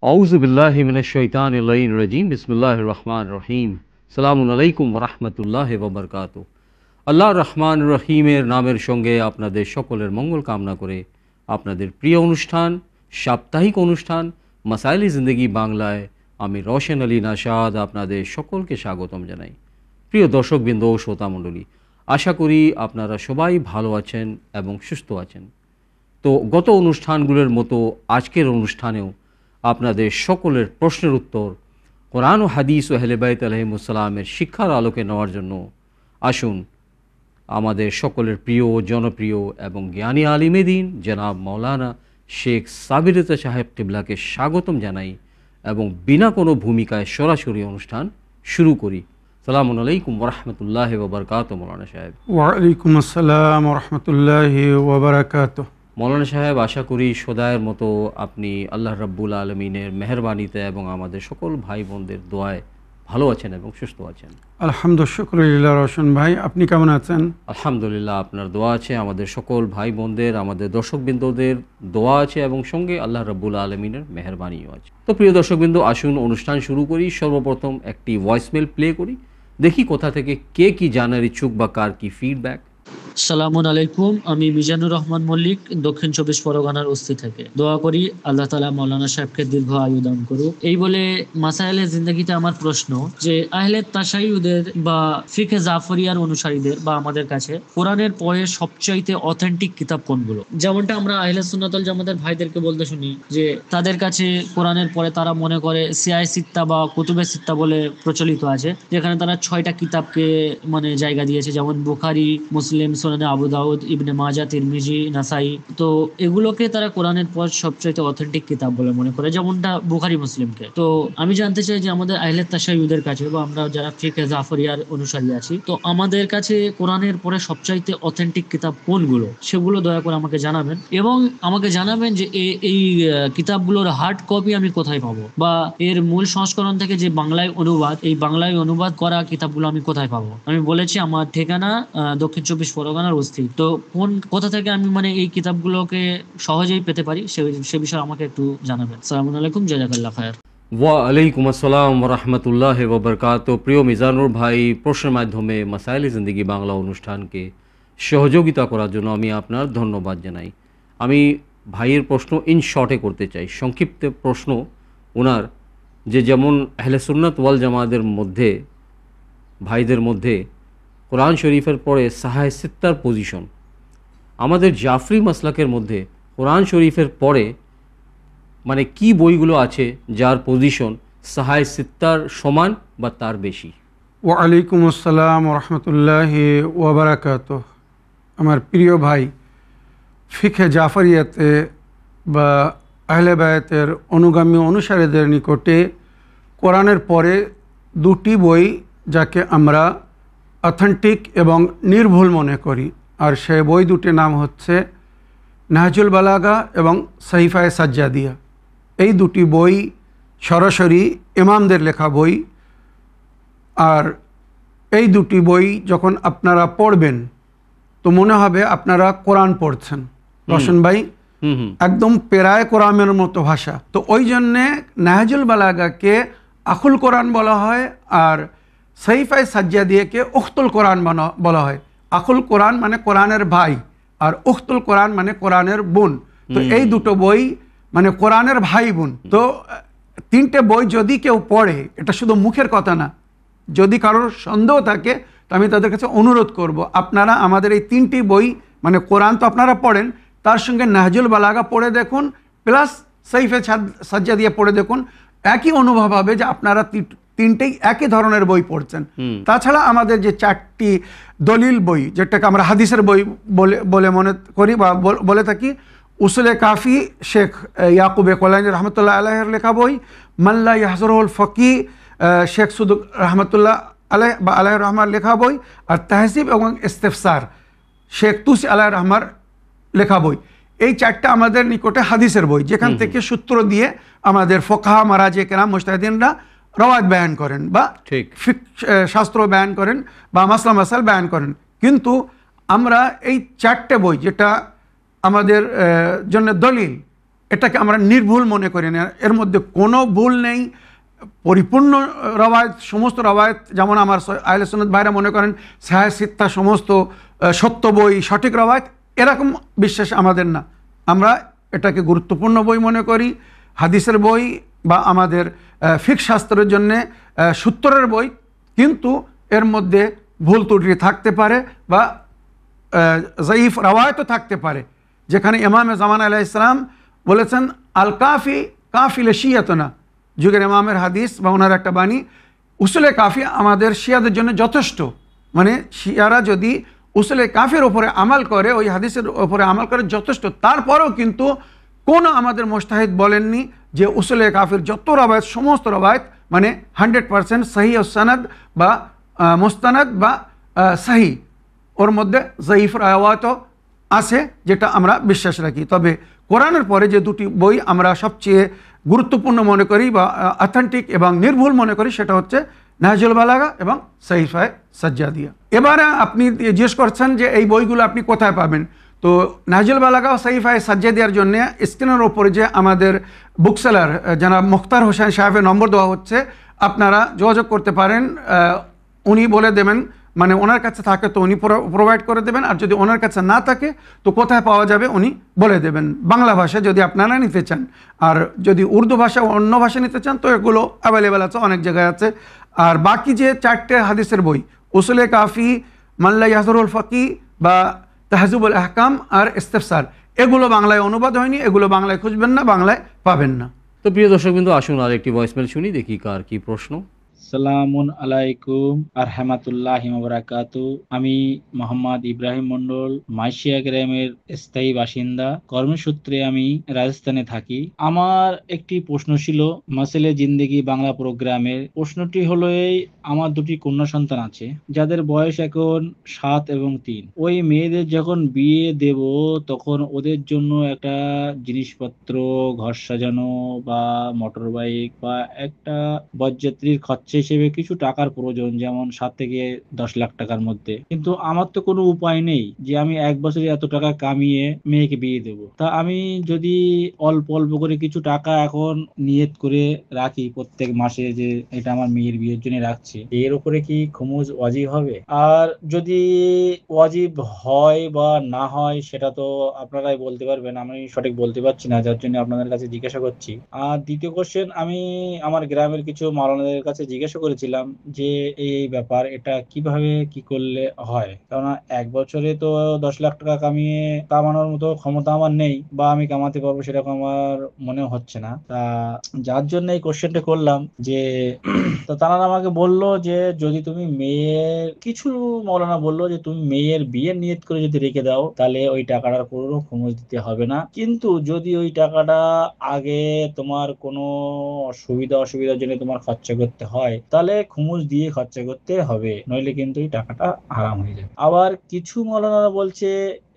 আউযু বিল্লাহি মিনাশ শাইতানির রাজিম বিসমিল্লাহির রহমানির রহিম। আসসালামু আলাইকুম ওয়া রাহমাতুল্লাহি ওয়া বারাকাতুহু। আল্লাহর রহমান রহিমের নামের সঙ্গে আপনাদের সকলের মঙ্গল কামনা করে আপনাদের প্রিয় অনুষ্ঠান, সাপ্তাহিক অনুষ্ঠান মাসাইল-ই জিন্দেগি বাংলায় আমি রওশন আলী নাশাদ আপনাদের সকলকে স্বাগতম জানাই। প্রিয় দর্শকবৃন্দ ও শ্রোতামণ্ডলী, আশা করি আপনারা সবাই ভালো আছেন এবং সুস্থ আছেন। তো গত অনুষ্ঠানগুলোর মতো আজকের অনুষ্ঠানেও আপনাদের সকলের প্রশ্নের উত্তর কোরআন ও হাদিস ও আহলে বাইত আলাইহিমুসসালামের শিক্ষার আলোকে নেওয়ার জন্য আসুন আমাদের সকলের প্রিয়, জনপ্রিয় এবং জ্ঞানী আলিমে দ্বীন জনাব মাওলানা শেখ সাবির রেজা সাহেব কিবলাকে স্বাগতম জানাই এবং বিনা কোনো ভূমিকায় সরাসরি অনুষ্ঠান শুরু করি। সালামু আলাইকুম ওয়া রাহমাতুল্লাহি ওয়া বারাকাতুহু। মাওলানা সাহেব। ওয়া আলাইকুম আসসালাম ওয়া রাহমাতুল্লাহি ওয়া বারাকাতুহু। মৌলানা সাহেব, আশা করি সদায়ের মতো আপনি আল্লাহ রাব্বুল আলমিনের মেহরবানিতে এবং আমাদের সকল ভাই বোনদের দোয়ায় ভালো আছেন এবং সুস্থ আছেন। আলহামদুলিল্লাহ, শুকরিল্লাহ। রওশন ভাই, আপনি কেমন আছেন? আলহামদুলিল্লাহ, আপনার দোয়া আছে, আমাদের সকল ভাই বোনদের, আমাদের দর্শকবৃন্দদের দোয়া আছে এবং সঙ্গে আল্লাহ রাব্বুল আলমিনের মেহরবানিও আছে। তো প্রিয় দর্শকবৃন্দ, আসুন অনুষ্ঠান শুরু করি। সর্বপ্রথম একটি ভয়েসমেল প্লে করি, দেখি কোথা থেকে কে কি জানার ইচ্ছুক বা কার কি ফিডব্যাক। সালামুন আলাইকুম, আমি মিজানুর রহমান মল্লিক, দক্ষিণ 24 পরগনার অস্থি থেকে। দোয়া করি আল্লাহ তাআলা মাওলানা সাহেবকে দীর্ঘ আয়ু দান করুক। এই বলে মাসাইলে জিন্দেগিতে আমার প্রশ্ন যে আহলে তাশাইয়ুদের বা ফিকহে জাফরিয়ার অনুসারীদের বা আমাদের কাছে কোরআনের পরে সবচাইতে অথেন্টিক কিতাব কোনগুলো? যেমনটা আমরা আহলে সুন্নাত ওয়াল জামাতের ভাইদেরকে বলতে শুনি যে তাদের কাছে কোরআনের পরে তারা মনে করে সিয়ায়ে সিত্তা বা কুতুবে সিত্তা বলে প্রচলিত আছে, যেখানে তারা 6টা কিতাবকে মানে জায়গা দিয়েছে, যেমন বুখারী, মুসলিম, সুনানে আবু দাউদ, ইবনে মাজাহ, তিরমিজি, নাসাই। তো এগুলোকে তারা কোরআনের পর সবচেয়ে অথেন্টিক কিতাব বলে মনে করে, যেমনটা বুখারী মুসলিমকে। তো আমি জানতে চাই যে আমাদের আহলে তাশাইয়ুদের কাছে বা আমরা যারা ফিকহে জাফরিয়ার অনুসারী আছি, তো আমাদের কাছে কোরআনের পরে সবচাইতে অথেন্টিক কিতাব কোনগুলো, সেগুলো দয়া করে আমাকে জানাবেন এবং আমাকে জানাবেন যে এই কিতাবগুলোর হার্ড কপি আমি কোথায় পাবো, বা এর মূল সংস্করণ থেকে যে বাংলায় অনুবাদ, এই বাংলায় অনুবাদ করা কিতাবগুলো আমি কোথায় পাবো। আমি বলেছি আমার ঠিকানা দক্ষিণ 24 পরগনার অস্থি। তো কোথা থেকে আমি মানে এই কিতাবগুলোকে সহজেই পেতে পারি সে বিষয়ে আমাকে একটু জানাবেন। আসসালামু আলাইকুম, জাযাকাল্লাহ খায়ের। ওয়া আলাইকুম আসসালাম ওয়া রাহমাতুল্লাহি ওয়া বারাকাতুহু। প্রিয় মিজানুর ভাই, প্রশ্নের মাধ্যমে মাসাইল-ই জিন্দেগি বাংলা অনুষ্ঠানকে সহযোগিতা করার জন্য আমি আপনার ধন্যবাদ জানাই। আমি ভাইয়ের প্রশ্ন ইন শর্টে করতে চাই, সংক্ষিপ্ত প্রশ্ন ওনার, যে যেমন আহলে সুন্নাত ওয়াল জামাতের মধ্যে ভাইদের মধ্যে কোরআন শরীফের পরে সাহায়ে সিত্তার পজিশন, আমাদের জাফরি মাসলাকের মধ্যে কোরআন শরীফের পরে মানে কি বইগুলো আছে যার পজিশন সাহায়ে সিত্তার সমান বা তার বেশি? ওয়া আলাইকুম আসসালাম ওয়া রাহমাতুল্লাহি ওয়া বারাকাতুহু। আমার প্রিয় ভাই, ফিকহে জাফরিয়াতে বা আহলে বায়াতের অনুগামী অনুসারীদের নিকটে কোরআনের পরে দুটি বই যাকে আমরা অথেন্টিক এবং নির্ভুল মনে করি, আর সে বই দুটির নাম হচ্ছে নাহজুল বালাগা এবং সহিফায়ে সাজ্জাদিয়া। এই দুটি বই সরাসরি ইমামদের লেখা বই, আর এই দুটি বই যখন আপনারা পড়বেন তো মনে হবে আপনারা কোরআন পড়ছেন। রওশন ভাই, একদম পেরায় কোরআনের মতো ভাষা। তো ওই জন্যে নাহজুল বালাগাকে আখুল কোরআন বলা হয়, আর সহিফায়ে সাজ্জাদিয়াকে উখতুল কোরআন বলা হয়। আখুল কোরআন মানে কোরআনের ভাই, আর উখতুল কোরআন মানে কোরআনের বোন। তো এই দুটো বই মানে কোরআনের ভাই বোন। তো তিনটে বই যদি কেউ পড়ে, এটা শুধু মুখের কথা না, যদি কারোর সন্দেহ থাকে তো আমি তাদের কাছে অনুরোধ করব, আপনারা আমাদের এই তিনটি বই মানে কোরআন তো আপনারা পড়েন, তার সঙ্গে নাহজুল বালাগা পড়ে দেখুন, প্লাস সহিফায়ে সাজ্জাদিয়া পড়ে দেখুন। একই অনুভব হবে যে আপনারা তিনটেই একই ধরনের বই পড়ছেন। তাছাড়া আমাদের যে 4টি দলিল বই, যেটাকে আমরা হাদিসের বই বলে মনে করি বা বলে থাকি, উসুলে কাফি শেখ ইয়াকুবে কোলাইনি রহমতুল্লাহ আলাইহির লেখা বই, মাল্লা ইয়াহজুরুল ফকি শেখ সুদুক রহমতুল্লাহ আলাইহ বা আলাইহ রহমার লেখা বই, আর তাহজিব এবং ইস্তেফসার শেখ তুসি আলাইহ রহমার লেখা বই। এই 4টা আমাদের নিকটে হাদিসের বই, যেখান থেকে সূত্র দিয়ে আমাদের ফোকাহা মারাজে কেরাম মুজতাহিদিনরা রওয়ায়াত বয়ান করেন বা ফিক শাস্ত্র বয়ান করেন বা মাসলা মাসাল বয়ান করেন। কিন্তু আমরা এই 4টে বই, যেটা আমাদের জন্য দলিল, এটাকে আমরা নির্ভুল মনে করি না, এর মধ্যে কোনো ভুল নেই, পরিপূর্ণ রওয়ায়েত, সমস্ত রওয়ায়েত, যেমন আমার আহলে সুন্নাত ভাইরা মনে করেন সাহিহ সিত্তা সমস্ত সত্য বই, সঠিক রওয়ায়েত, এরকম বিশ্বাস আমাদের না। আমরা এটাকে গুরুত্বপূর্ণ বই মনে করি, হাদিসের বই বা আমাদের ফিকহ শাস্ত্রের জন্যে সূত্রের বই, কিন্তু এর মধ্যে ভুল ত্রুটি থাকতে পারে বা জয়ীফ রওয়ায়েতও থাকতে পারে, যেখানে ইমামে জামান আলাইহিস সালাম বলেছেন আল কাফি কাফিলে শিয়াতনা, যুগের ইমামের হাদিস বা ওনার একটা বাণী, উসুলে কাফি আমাদের শিয়াদের জন্য যথেষ্ট। মানে শিয়ারা যদি উসুলে কাফির ওপরে আমাল করে, ওই হাদিসের ওপরে আমাল করে যথেষ্ট। তারপরেও কিন্তু কোনো আমাদের মুজতাহিদ বলেননি যে উসুলে কাফির যত রওয়ায়েত, সমস্ত রওয়ায়েত মানে 100% সহি ও সনদ বা মুস্তানাদ বা সহি, ওর মধ্যে জয়ীফ রওয়ায়েতও আছে, যেটা আমরা বিশ্বাস রাখি। তবে কোরআনের পরে যে দুটি বই আমরা সবচেয়ে গুরুত্বপূর্ণ মনে করি বা অথেন্টিক এবং নির্ভুল মনে করি, সেটা হচ্ছে নাহজুল বালাগা এবং সহিফায়ে সাজ্জাদিয়া। এবারে আপনি জিজ্ঞেস করছেন যে এই বইগুলো আপনি কোথায় পাবেন। তো নাহজুল বালাগা ও সহিফায়ে সাজ্জাদিয়ার জন্য স্ক্রিনের ওপরে যে আমাদের বুকসেলার জনাব মুখতার হোসেন সাহেবের নম্বর দেওয়া হচ্ছে, আপনারা যোগাযোগ করতে পারেন। উনি বলে দেবেন, মানে ওনার কাছে থাকে তো উনি প্রোভাইড করে দেবেন, আর যদি ওনার কাছে না থাকে তো কোথায় পাওয়া যাবে উনি বলে দেবেন। বাংলা ভাষা যদি আপনারা নিতে চান, আর যদি উর্দু ভাষা অন্য ভাষা নিতে চান তো এগুলো অ্যাভেলেবেল আছে, অনেক জায়গায় আছে। আর বাকি যে 4টে হাদিসের বই, উসুলে কাফি, মাল্লা ইয়াহজুরুল ফাকি বা তাহজুবুল আহকাম আর ইস্তেফসার, এগুলো বাংলায় অনুবাদ হয়নি, এগুলো বাংলায় খুঁজবেন না, বাংলায় পাবেন না। তো প্রিয় দর্শকবৃন্দ, আসুন আর একটি ভয়েসমেল শুনি, দেখি কার কি প্রশ্ন। সালামুন আলাইকুম আর রহমাতুল্লাহি ওয়া বারাকাতু। আমি মোহাম্মদ ইব্রাহিম মন্ডল, মাইশিয়া গ্রামের স্থায়ী বাসিন্দা। কর্মসূত্রে আমি রাজস্থানে থাকি। আমার একটি প্রশ্ন ছিল মাসেলে জিন্দেগি বাংলা প্রোগ্রামের। প্রশ্নটি হলো এই, আমার দুটি কন্যা সন্তান আছে যাদের বয়স এখন 7 এবং 3। ওই মেয়েদের যখন বিয়ে দেব তখন ওদের জন্য একটা জিনিসপত্র, ঘর সাজানো বা মোটর বাইক বা একটা বরযাত্রীর খরচা হিসেবে কিছু টাকার প্রয়োজন, যেমন 7 থেকে 10 লাখ টাকার মধ্যে। কিন্তু আমার তো কোনো উপায় নেই যে আমি এক বছরে এত টাকা কামিয়ে মেয়েকে বিয়ে দেব। তা আমি যদি অল্প অল্প করে কিছু টাকা এখন নিয়ত করে রাখি প্রত্যেক মাসে যে এটা আমার মেয়ের বিয়ের জন্য রাখছি, এর উপরে কি খুমুজ ওয়াজিব হবে? আর যদি ওয়াজিব হয় বা না হয় সেটা তো আপনারাই বলতে পারবেন, আমি সঠিক বলতে পারছি না, যার জন্য আপনাদের কাছে জিজ্ঞাসা করছি। আর দ্বিতীয় কোশ্চেন, আমি আমার গ্রামের কিছু মাওলানাদের কাছে জিজ্ঞাসা করেছিলাম যে এই ব্যাপার, এটা কিভাবে কি করলে হয়, কেননা এক বছরে তো 10 লাখ টাকা কামানোর মতো ক্ষমতা আমার নেই, বা আমি কামাতে পারবো সেরকম আমার মনে হচ্ছে না। তা যার জন্য এই কোশ্চেনটা করলাম যে তো তারা আমাকে বললো যে যদি তুমি মেয়ের, কিছু মাওলানা বললো যে তুমি মেয়ের বিয়ের নিয়ত করে যদি রেখে দাও তাহলে ওই টাকাটার কোনো খরচ দিতে হবে না, কিন্তু যদি ওই টাকাটা আগে তোমার কোনো অসুবিধার জন্য তোমার খরচা করতে হয় তাহলে খুমুজ দিয়ে খরচা করতে হবে, নইলে কিন্তু এই টাকাটা হারাম হয়ে যাবে। আবার কিছু মাওলানারা বলছে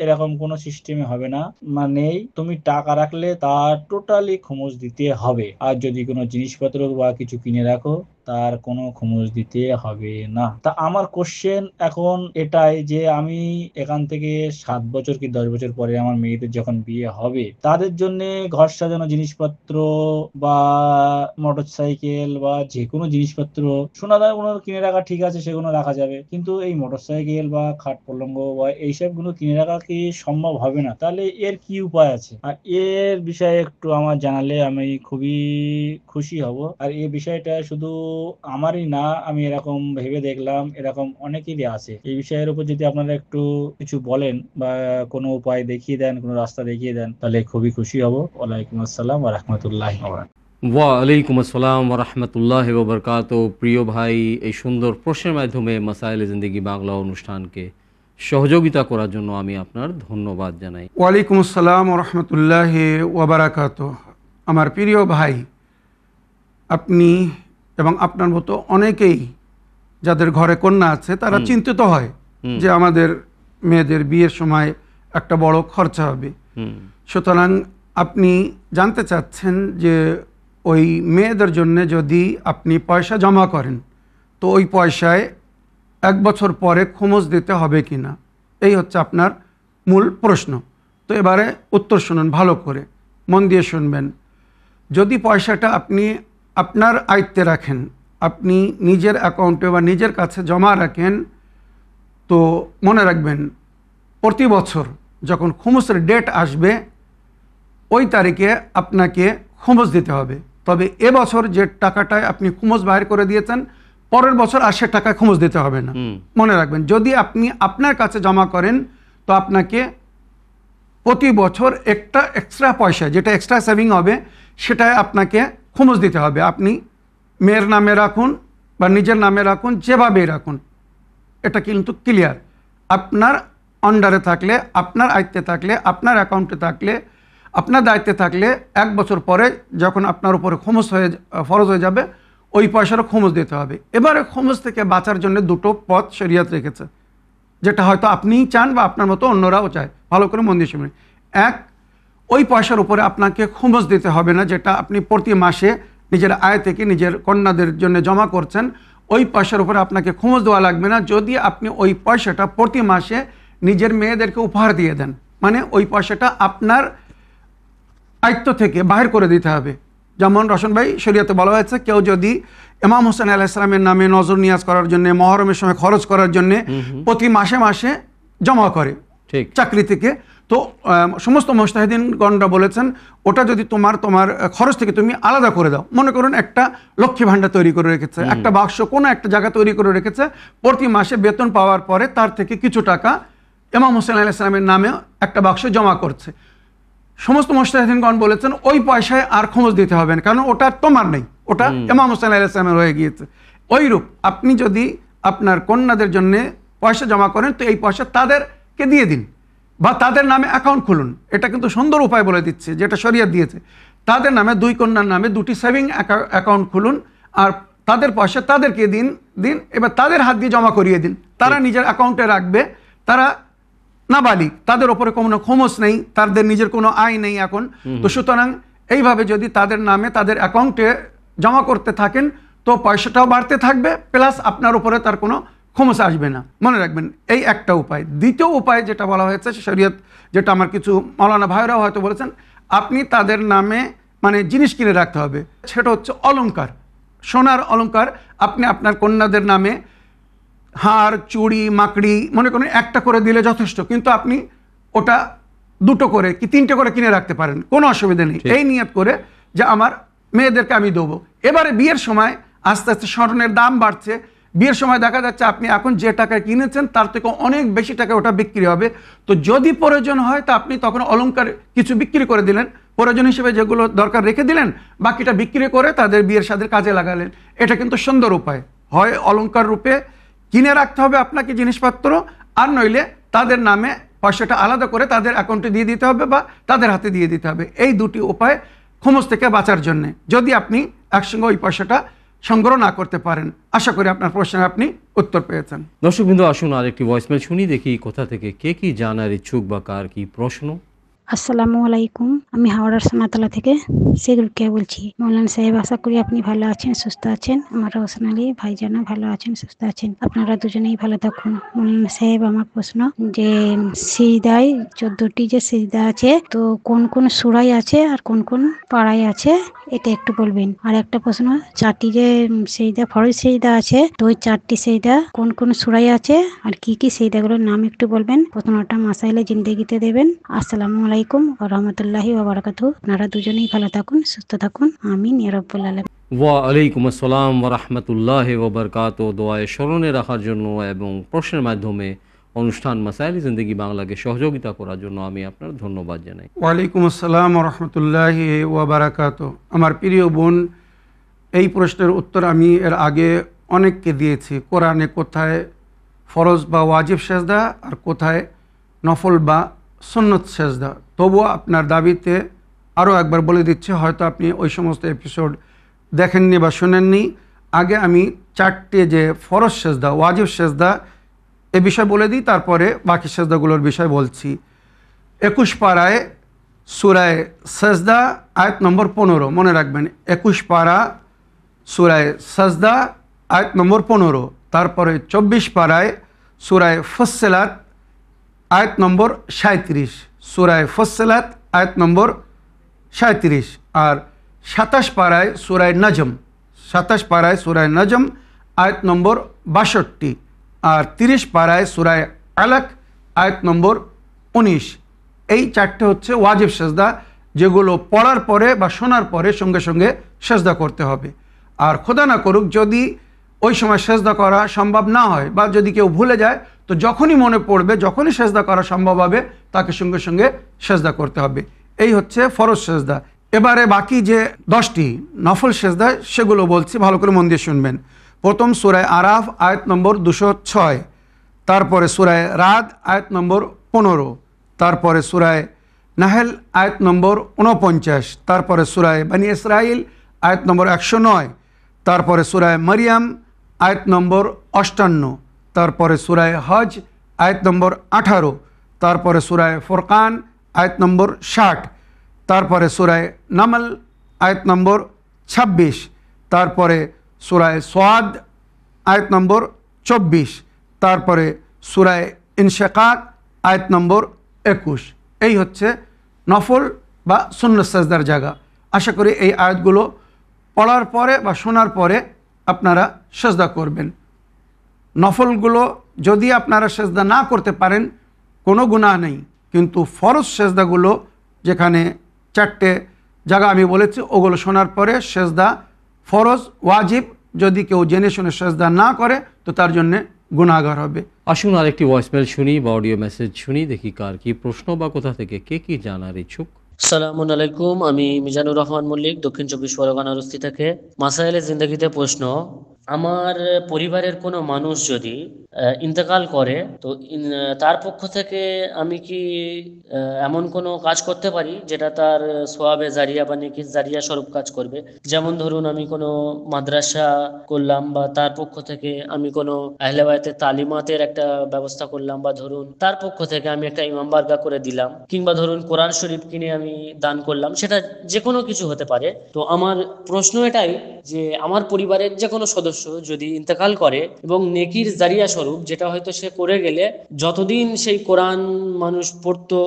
এরকম কোনো সিস্টেমে হবে না, মানে তুমি টাকা রাখলে তার টোটালি খুমুজ দিতে হবে, আর যদি কোনো জিনিসপত্র বা কিছু কিনে রাখো তার কোনো খুমুজ দিতে হবে না। তা আমার কোশ্চেন এখন এটাই যে আমি এখান থেকে 7 বছর কি 10 বছর পরে আমার মেয়েদের যখন বিয়ে হবে তাদের জন্য ঘর সাজানো জিনিসপত্র বা মোটর সাইকেল বা যে কোনো জিনিসপত্র, সোনা দানা কোনো কিনে রাখা ঠিক আছে, সেগুলো রাখা যাবে, কিন্তু এই মোটর সাইকেল বা খাট পলঙ্গ বা এইসব গুলো কিনে রাখা কি সম্ভব হবে না? তাহলে এর কি উপায় আছে? আর এর বিষয়ে একটু আমার জানালে আমি খুবই খুশি হব। আর এই বিষয়টা শুধু আমারই না, আমি এরকম ভেবে দেখলাম এরকম অনেকেরই আছে। এই বিষয়ের উপর যদি আপনারা একটু কিছু বলেন বা কোনো উপায় দেখিয়ে দেন, কোনো রাস্তা দেখিয়ে দেন, তাহলে খুবই খুশি হব। ওয়ালাইকুম আসসালাম ওয়া রাহমাতুল্লাহি ওয়া বারাকাতুহু। ওয়ালাইকুম আসসালাম ওয়া রাহমাতুল্লাহি ওয়া বারাকাতুহু। প্রিয় ভাই, এই সুন্দর প্রশ্নের মাধ্যমে মাসাইলে জিন্দেগি বাংলা অনুষ্ঠানকে সহযোগিতা করার জন্য আমি আপনার ধন্যবাদ জানাই। ওয়ালাইকুম আসসালাম রহমতুল্লাহি ওয়া বারাকাতুহু। আমার প্রিয় ভাই, আপনি এবং আপনার মতো অনেকেই যাদের ঘরে কন্যা আছে তারা চিন্তিত হয় যে আমাদের মেয়েদের বিয়ের সময় একটা বড় খরচা হবে। সুতরাং আপনি জানতে চাচ্ছেন যে ওই মেয়েদের জন্য যদি আপনি পয়সা জমা করেন তো ওই পয়সায় 1 বছর পরে খুমুজ দিতে হবে কি না, এই হচ্ছে আপনার মূল প্রশ্ন। তো এবারে উত্তর শুনুন ভালো করে। মন দিয়ে শুনবেন। যদি পয়সাটা আপনি আপনার আয়ত্তে রাখেন, আপনি নিজের অ্যাকাউন্টে বা নিজের কাছে জমা রাখেন, তো মনে রাখবেন প্রতি বছর যখন খুমুসের ডেট আসবে ওই তারিখে আপনাকে খুমুস দিতে হবে। তবে এবছর যে টাকাটায় আপনি খুমুস বাইর করে দিয়েছেন, পরের বছর আর সে টাকায় খুমুস দিতে হবে না। মনে রাখবেন, যদি আপনি আপনার কাছে জমা করেন তো আপনাকে প্রতি বছর একটা এক্সট্রা পয়সা, যেটা এক্সট্রা সেভিং হবে, সেটায় আপনাকে খুমুস দিতে হবে। আপনি মেয়ের নামে রাখুন বা নিজের নামে রাখুন, যেভাবেই রাখুন, এটা কিন্তু ক্লিয়ার। আপনার আন্ডারে থাকলে, আপনার আয়ত্তে থাকলে, আপনার অ্যাকাউন্টে থাকলে, আপনার দায়িত্বে থাকলে 1 বছর পরে যখন আপনার উপরে খুমুস ফরজ হয়ে যাবে, ওই পয়সারও খুমুস দিতে হবে। এবারে খুমুস থেকে বাঁচার জন্য দুটো পথ শরীয়ত রেখেছে, যেটা হয়তো আপনিই চান বা আপনার মতো অন্যরাও চায়। ভালো করে মন দিয়ে শুনুন। এক, ওই পয়সার উপরে আপনাকে খুমুস দিতে হবে না, যেটা আপনি প্রতি মাসে নিজের আয় থেকে নিজের কন্যাদের জন্য জমা করছেন, ওই পয়সার উপরে আপনাকে খুমুস দেওয়া লাগবে না যদি আপনি ওই পয়সাটা প্রতি মাসে নিজের মেয়েদেরকে উপহার দিয়ে দেন। মানে ওই পয়সাটা আপনার আয়ত্ত থেকে বাহির করে দিতে হবে। যেমন রশন ভাই, শরীয়তে বলা হয়েছে কেউ যদি ইমাম হোসেন আলাইহিস সালামের নামে নজর নিয়াজ করার জন্য, মহরমের সময় খরচ করার জন্য প্রতি মাসে মাসে জমা করে চাকরি থেকে, তো সমস্ত মুজতাহিদিনগণরা বলেছেন ওটা যদি তোমার খরচ থেকে তুমি আলাদা করে দাও। মনে করুন একটা লক্ষ্মী ভাণ্ডার তৈরি করে রেখেছে, একটা বাক্স কোনো একটা জায়গা তৈরি করে রেখেছে, প্রতি মাসে বেতন পাওয়ার পরে তার থেকে কিছু টাকা ইমাম হোসেন আলাইহিস সালামের নামে একটা বাক্স জমা করছে। সমস্ত মুজতাহিদিনগণ বলেছেন ওই পয়সায় আর খুমুস দিতে হবে না, কারণ ওটা তোমার নেই, ওটা ইমাম হোসেন আলাইহিস সালামের হয়ে গিয়েছে। ওইরূপ আপনি যদি আপনার কন্যাদের জন্য পয়সা জমা করেন, তো এই পয়সা তাদেরকে দিয়ে দিন বা তাদের নামে অ্যাকাউন্ট খুলুন। এটা কিন্তু সুন্দর উপায় বলে দিচ্ছে, যেটা শরীয়ত দিয়েছে। তাদের নামে, 2 কন্যার নামে 2টি সেভিং অ্যাকাউন্ট খুলুন, আর তাদের পয়সা তাদেরকে দিন, এবার তাদের হাত দিয়ে জমা করিয়ে দিন। তারা নিজের অ্যাকাউন্টে রাখবে, তারা নাবালিগ, তাদের ওপরে কোনো খুমুস নেই, তাদের নিজের কোনো আয় নেই এখন। তো সুতরাং এইভাবে যদি তাদের নামে তাদের অ্যাকাউন্টে জমা করতে থাকেন, তো পয়সাটাও বাড়তে থাকবে, প্লাস আপনার উপরে তার কোনো খুমুস আসবে না। মনে রাখবেন, এই একটা উপায়। দ্বিতীয় উপায় যেটা বলা হয়েছে শরীয়ত, যেটা আমার কিছু মাওলানা ভাইরাও হয়তো বলেছেন, আপনি তাদের নামে মানে জিনিস কিনে রাখতে হবে। সেটা হচ্ছে অলংকার, সোনার অলংকার। আপনি আপনার কন্যাদের নামে হার, চুড়ি, মাকড়ি মনে করুন একটা করে দিলে যথেষ্ট, কিন্তু আপনি ওটা 2টো করে কি 3টে করে কিনে রাখতে পারেন, কোনো অসুবিধা নেই। এই নিয়ত করে যে আমার মেয়েদেরকে আমি দেবো। এবারে বিয়ের সময় আস্তে আস্তে স্বর্ণের দাম বাড়ছে, বিয়ের সময় দেখা যাচ্ছে আপনি এখন যে টাকায় কিনেছেন তার থেকে অনেক বেশি টাকা ওটা বিক্রি হবে। তো যদি প্রয়োজন হয় তা আপনি তখন অলংকার কিছু বিক্রি করে দিলেন, প্রয়োজন হিসেবে যেগুলো দরকার রেখে দিলেন, বাকিটা বিক্রি করে তাদের বিয়ের সাথে কাজে লাগালেন। এটা কিন্তু সুন্দর উপায়। হয় অলংকার রূপে কিনে রাখতে হবে আপনাকে জিনিসপত্র, আর নইলে তাদের নামে পয়সাটা আলাদা করে তাদের অ্যাকাউন্টে দিয়ে দিতে হবে বা তাদের হাতে দিয়ে দিতে হবে। এই 2টি উপায় খুমুস থেকে বাঁচার জন্যে, যদি আপনি একসঙ্গে ওই পয়সাটা সংগ্রহ না করতে পারেন। আশা করি আপনার প্রশ্নের আপনি উত্তর পেয়েছেন। দর্শকবৃন্দ, আসুন আরেকটি ভয়েসমেল শুনি, দেখি কোথা থেকে কে কি জানার ইচ্ছুক বা কার কি প্রশ্ন। আসসালামু আলাইকুম, আমি হাওড়ার সোনাতলা থেকে শেখ রুকিয়া বলছি। মৌলানা সাহেব, আশা করি আপনি ভালো আছেন, সুস্থ আছেন। আমার রওশন আলী ভাইজানও ভালো আছেন, সুস্থ আছেন। আপনারা দুজনেই ভালো থাকুন। মৌলানা সাহেব, আমার প্রশ্ন যে সিজদায় 14টি যে সিজদা আছে, তো কোন কোন সূরায় আছে আর কোন কোন পাড়ায় আছে, এটা একটু বলবেন। আর একটা প্রশ্ন, 4টি যে সিজদা ফরজ সিজদা আছে, তো ওই 4টি সিজদা কোন কোন সূরায় আছে আর কি কি সিজদাগুলোর নাম একটু বলবেন। প্রশ্নটা মাসাইলে জিন্দেগিতে দেবেন। আসসালামু আলাইকুম ওয়া রাহমাতুল্লাহি ওয়া বারাকাতুহু। আপনারা দুজনেই ভালো থাকুন, সুস্থ থাকুন, আমিন ইয়া রাব্বুল আলামিন। ওয়া আলাইকুম আসসালাম ওয়া রাহমাতুল্লাহি ওয়া বারাকাতুহু। দোয়ায় স্মরণে রাখার জন্য এবং প্রশ্নের মাধ্যমে অনুষ্ঠান মাসাইল জিন্দেগি বাংলাকে সহযোগিতা করার জন্য আমি আপনার ধন্যবাদ জানাই। ওয়ালাইকুম আসসালাম ওয়া রাহমাতুল্লাহি ওয়া বারাকাতুহু। আমার প্রিয় বোন, এই প্রশ্নের উত্তর আমি এর আগে অনেককে দিয়েছি। কোরআনে কোথায় ফরজ বা ওয়াজিব সেজদা আর কোথায় নফল বা সুন্নত সেজদা, তবুও আপনার দাবিতে আরও একবার বলে দিচ্ছি, হয়তো আপনি ওই সমস্ত এপিসোড দেখেননি বা শোনেননি। আগে আমি 4টে যে ফরজ সেজদা, ওয়াজিব সেজদা এ বিষয় বলে দিই, তারপরে বাকি সেজদাগুলোর বিষয় বলছি। 21 পারায় সূরায়ে সেজদা আয়াত নম্বর 15, মনে রাখবেন 21 পারা সূরায়ে সেজদা আয়াত নম্বর 15। তারপরে 24 পারায় সূরায়ে ফুসসিলাত আয়াত নম্বর 37, সূরায়ে ফুসসিলাত আয়াত নম্বর 37 আর 27 পারায় সূরায়ে নজম, 27 পারায় সূরায়ে নজম আয়াত নম্বর 62 আর 30 পারায় সূরায়ে আলাক আয়াত নম্বর 19। এই চারটে হচ্ছে ওয়াজিব সেজদা, যেগুলো পড়ার পরে বা শোনার পরে সঙ্গে সঙ্গে সেজদা করতে হবে। আর খোদা না করুক যদি ওই সময় সেজদা করা সম্ভব না হয় বা যদি কেউ ভুলে যায়, তো যখনই মনে পড়বে, যখনই সেজদা করা সম্ভব হবে তাকে সঙ্গে সঙ্গে সেজদা করতে হবে। এই হচ্ছে ফরজ সেজদা। এবারে বাকি যে 10টি নফল সেজদা সেগুলো বলছি, ভালো করে মন দিয়ে শুনবেন। প্রথম সূরায়ে আরাফ আয়াত নম্বর 206, তারপরে সূরায়ে রাদ আয়াত নম্বর 15, তারপরে সূরায়ে নাহল আয়াত নম্বর 49, তারপরে সূরায়ে বনী ইসরাইল আয়াত নম্বর 109, তারপরে সূরায়ে মারিয়াম আয়াত নম্বর 58, তারপরে সূরায়ে হজ আয়াত নম্বর 18, তারপরে সূরায়ে ফুরকান আয়াত নম্বর 60, তারপরে সূরায়ে নামল আয়াত নম্বর 26, তারপরে সূরায়ে সাদ আয়াত নম্বর 24, তারপরে সূরায়ে ইনশিকাক আয়াত নম্বর 21। এই হচ্ছে নফল বা সুন্নত সেজদার জায়গা। আশা করি এই আয়াতগুলো পড়ার পরে বা শোনার পরে আপনারা সেজদা করবেন। নফলগুলো যদি আপনারা সেজদা না করতে পারেন কোনো গুনাহ নেই, কিন্তু ফরজ সেজদাগুলো যেখানে 4টে জায়গা আমি বলেছি, ওগুলো শোনার পরে সেজদা ফরজ ওয়াজিব। যদি কেউ জেনে শুনে সেজদা না করে তো তার জন্যে গুনাহগার হবে। আসুন আরেকটি ভয়েসমেল শুনি বা অডিও মেসেজ শুনি, দেখি কার কি প্রশ্ন বা কোথা থেকে কে কি জানার ইচ্ছুক। আসসালামু আলাইকুম, আমি মিজানুর রহমান মল্লিক, দক্ষিণ 24 পরগনার অবস্থি থেকে। মাসায়েলে জিন্দেগিতে প্রশ্ন, আমার পরিবারের কোনো মানুষ যদি ইন্তেকাল করে তো তার পক্ষ থেকে আমি কি এমন কোনো কাজ করতে পারি যেটা তার সোয়াবে জারিয়া বা নেকির জারিয়া স্বরূপ কাজ করবে? যেমন ধরুন আমি কোনো মাদ্রাসা করলাম, বা তার পক্ষ থেকে আমি কোনো আহলে বায়াতের তালিমাতের একটা ব্যবস্থা করলাম, বা ধরুন তার পক্ষ থেকে আমি একটা ইমাম বারগা করে দিলাম, কিংবা ধরুন কোরআন শরীফ কিনে আমি দান করলাম, সেটা যে কোনো কিছু হতে পারে। তো আমার প্রশ্ন এটাই যে আমার পরিবারের যে কোনো সদস্য যদি ইন্তেকাল করে এবং নেকির জারিয়া স্বরূপ, যেটা হয়তো সে করে গেলে যতদিন সেই কোরআন মানুষ পড়তো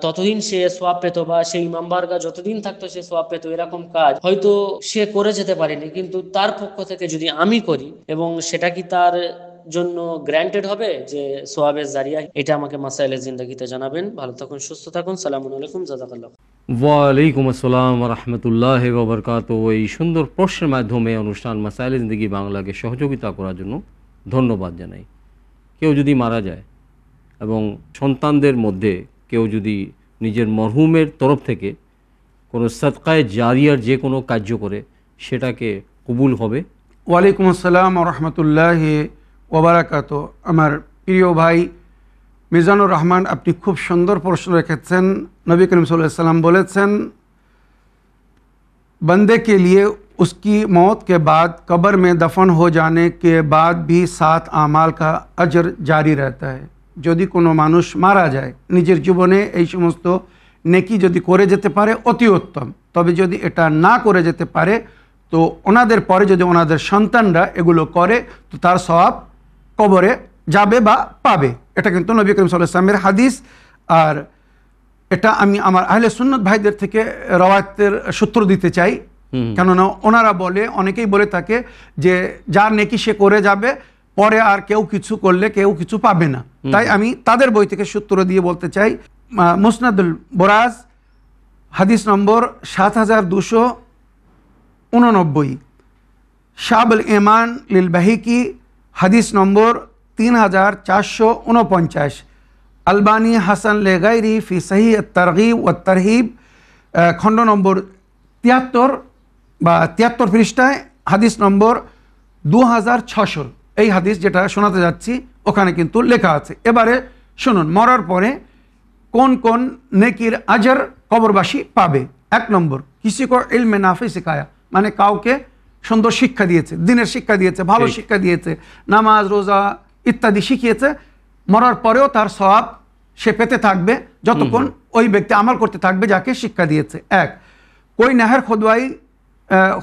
ততদিন সে সোয়াব পেত, বা সেই ইমাম বারগা যতদিন থাকতো সে সোয়াব পেত, এরকম কাজ হয়তো সে করে যেতে পারেনি, কিন্তু তার পক্ষ থেকে যদি আমি করি, এবং সেটা কি তার জন্য গ্র্যান্টেড হবে যে সোয়াবের জারিয়া? এটা আমাকে মাসাইলে জিন্দেগিতে জানাবেন। ভালো থাকুন, সুস্থ থাকুন। সালামু আলাইকুম, জাযাকাল্লাহ। ওয়ালাইকুম আসসালাম রহমতুল্লাহ ওবরকাত। এই সুন্দর প্রশ্নের মাধ্যমে অনুষ্ঠান মাসাইলে জিন্দেগি বাংলাকে সহযোগিতা করার জন্য ধন্যবাদ জানাই। কেউ যদি মারা যায় এবং সন্তানদের মধ্যে কেউ যদি নিজের মরহুমের তরফ থেকে কোনো সদকায়ে জারিয়ার যে কোনো কার্য করে, সেটাকে কবুল হবে? ওয়ালাইকুম আসসালাম রহমতুল্লাহি ওবারাকাত। আমার প্রিয় ভাই মিজানুর রহমান, আপনি খুব সুন্দর প্রশ্ন রেখেছেন। নবী করিম সাল্লাল্লাহু আলাইহি ওয়াসাল্লাম বলেছেন, बंदे के लिए उसकी मौत के बाद कब्र में दफन हो जाने के बाद भी 7 आमाल का अजर जारी रहता है। যদি কোনো মানুষ মারা যায় নিজের জীবনে এই সমস্ত নেকি যদি করে যেতে পারে অতি উত্তম, তবে যদি এটা না করে যেতে পারে তো ওনাদের পরে যদি ওনাদের সন্তানরা এগুলো করে তো তার সওয়াব কবরে যাবে বা পাবে। এটা কিন্তু নবী করিম সাল্লাল্লাহু আলাইহি ওয়াসাল্লামের হাদিস। আর এটা আমি আমার আহলে সুন্নত ভাইদের থেকে রওয়ায়াতের সূত্র দিতে চাই, কেননা ওনারা বলে, অনেকেই বলে থাকে যে যার নেকি সে করে যাবে, পরে আর কেউ কিছু করলে কেউ কিছু পাবে না। তাই আমি তাদের বই থেকে সূত্র দিয়ে বলতে চাই। মুসনাদুল বোরাজ হাদিস নম্বর 7289, শাবুল ইমান লিল বাহিকি হাদিস নম্বর 3449, আলবানী হাসান লেগাইরি ফি সহি তারগিব ও তারহিব খণ্ড নম্বর 73 বা 73 পৃষ্ঠায় হাদিস নম্বর 2600। এই হাদিস যেটা শোনাতে যাচ্ছি ওখানে কিন্তু লেখা আছে। এবারে শুনুন, মরার পরে কোন কোন নেকির আজর কবরবাসী পাবে। 1 নম্বর, কিসি কো ইলমে নাফি শিখায়া, মানে কাউকে সুন্দর শিক্ষা দিয়েছে, দিনের শিক্ষা দিয়েছে, ভালো শিক্ষা দিয়েছে, নামাজ রোজা ইত্যাদি শিখিয়েছে, মরার পরেও তার সওয়াব সে পেতে থাকবে যতক্ষণ ওই ব্যক্তি আমল করতে থাকবে যাকে শিক্ষা দিয়েছে। 1, कोई नहर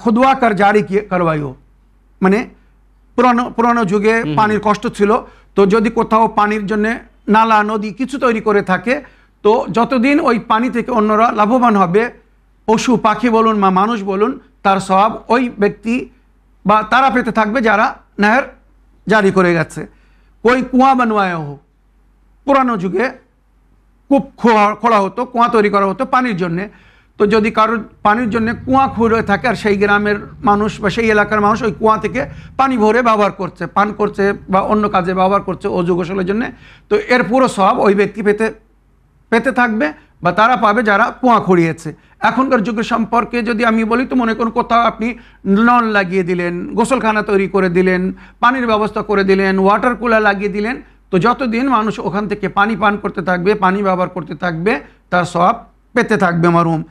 खुदवा कर জারি করবাইও, মানে পুরানো যুগে পানির কষ্ট ছিল, তো যদি কোথাও পানির জন্য নালা নদী কিছু তৈরি করে থাকে, তো যতদিন ওই পানি থেকে অন্যরা লাভবান হবে পশু পাখি বলুন বা মানুষ বলুন, তার সওয়াব ওই ব্যক্তি বা তারা পেতে থাকবে যারা নেহের জারি করে গেছে। কই কুয়া বানওয়ায় হো, পুরানো যুগে কূপ খোঁড়া হতো, কুয়া তৈরি করা হতো পানির জন্যে। তো যদি কারোর পানির জন্য কুয়া খুঁড়ে থাকে আর সেই গ্রামের মানুষ বা সেই এলাকার মানুষ ওই কুয়া থেকে পানি ভরে ব্যবহার করছে, পান করছে বা অন্য কাজে ব্যবহার করছে অজু গোসলের জন্য, তো এর পুরো সওয়াব ওই ব্যক্তি পেতে থাকবে বা তারা পাবে যারা কুয়া খুঁড়িয়েছে। এখনকার যুগের সম্পর্কে যদি আমি বলি, তো মনে করুন কোথাও আপনি নল লাগিয়ে দিলেন, গোসলখানা তৈরি করে দিলেন, পানির ব্যবস্থা করে দিলেন, ওয়াটার কুলার লাগিয়ে দিলেন, তো যতদিন মানুষ ওখান থেকে পানি পান করতে থাকবে, পানি ব্যবহার করতে থাকবে, তার সওয়াব পেতে থাকবে মারুম।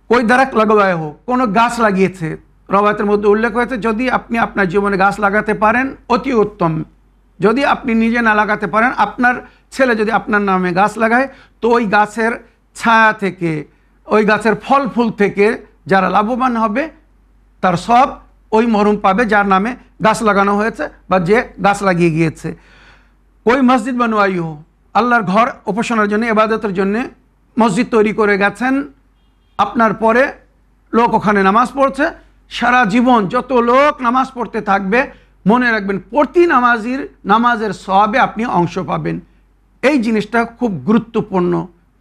কই দারাক লাগায় হোক, কোনো গাছ লাগিয়েছে, রবায়তের মধ্যে উল্লেখ হয়েছে যদি আপনি আপনার জীবনে গাছ লাগাতে পারেন অতি উত্তম, যদি আপনি নিজে না লাগাতে পারেন, আপনার ছেলে যদি আপনার নামে গাছ লাগায়, তো ওই গাছের ছায়া থেকে, ওই গাছের ফল ফুল থেকে যারা লাভবান হবে তার সব ওই মরহুম পাবে যার নামে গাছ লাগানো হয়েছে বা যে গাছ লাগিয়ে গিয়েছে। ওই মসজিদ বানওয়াই হো, আল্লাহর ঘর উপাসনার জন্য, ইবাদতের জন্য মসজিদ তৈরি করে গেছেন, আপনার পরে লোক ওখানে নামাজ পড়ছে, সারা জীবন যত লোক নামাজ পড়তে থাকবে, মনে রাখবেন প্রতি নামাজের সওয়াবে আপনি অংশ পাবেন। এই জিনিসটা খুব গুরুত্বপূর্ণ,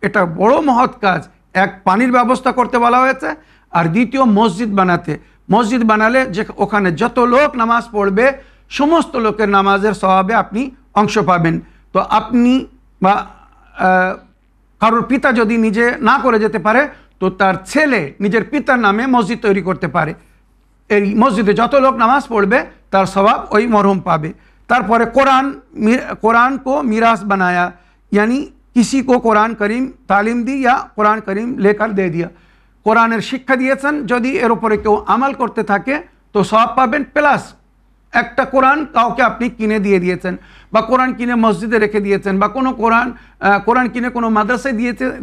এটা বড় মহৎ কাজ। এক, পানির ব্যবস্থা করতে বলা হয়েছে, আর দ্বিতীয় মসজিদ বানাতে। মসজিদ বানালে যে ওখানে যত লোক নামাজ পড়বে সমস্ত লোকের নামাজের সওয়াবে আপনি অংশ পাবেন। তো আপনি বা কারোর পিতা যদি নিজে না করে যেতে পারে, তো তার ছেলে নিজের পিতার নামে মসজিদ তৈরি করতে পারে। এই মসজিদে যত লোক নামাজ পড়বে তার সওয়াব ওই মরহুম পাবে। তারপরে কোরআন को মিরাস বানায়া, यानी किसी को কোরআন করিম তালিম दी या কোরআন করিম लेकर दे दिया। কোরআনের শিক্ষা দিয়েছেন, যদি এর উপরে কেউ আমল করতে থাকে তো সওয়াব পাবেন, প্লাস একটা কোরআন কাউকে আপনি কিনে দিয়েছেন বা কোরআন কিনে মসজিদে রেখে দিয়েছেন বা কোনো কোরআন কিনে কোনো মাদ্রাসায়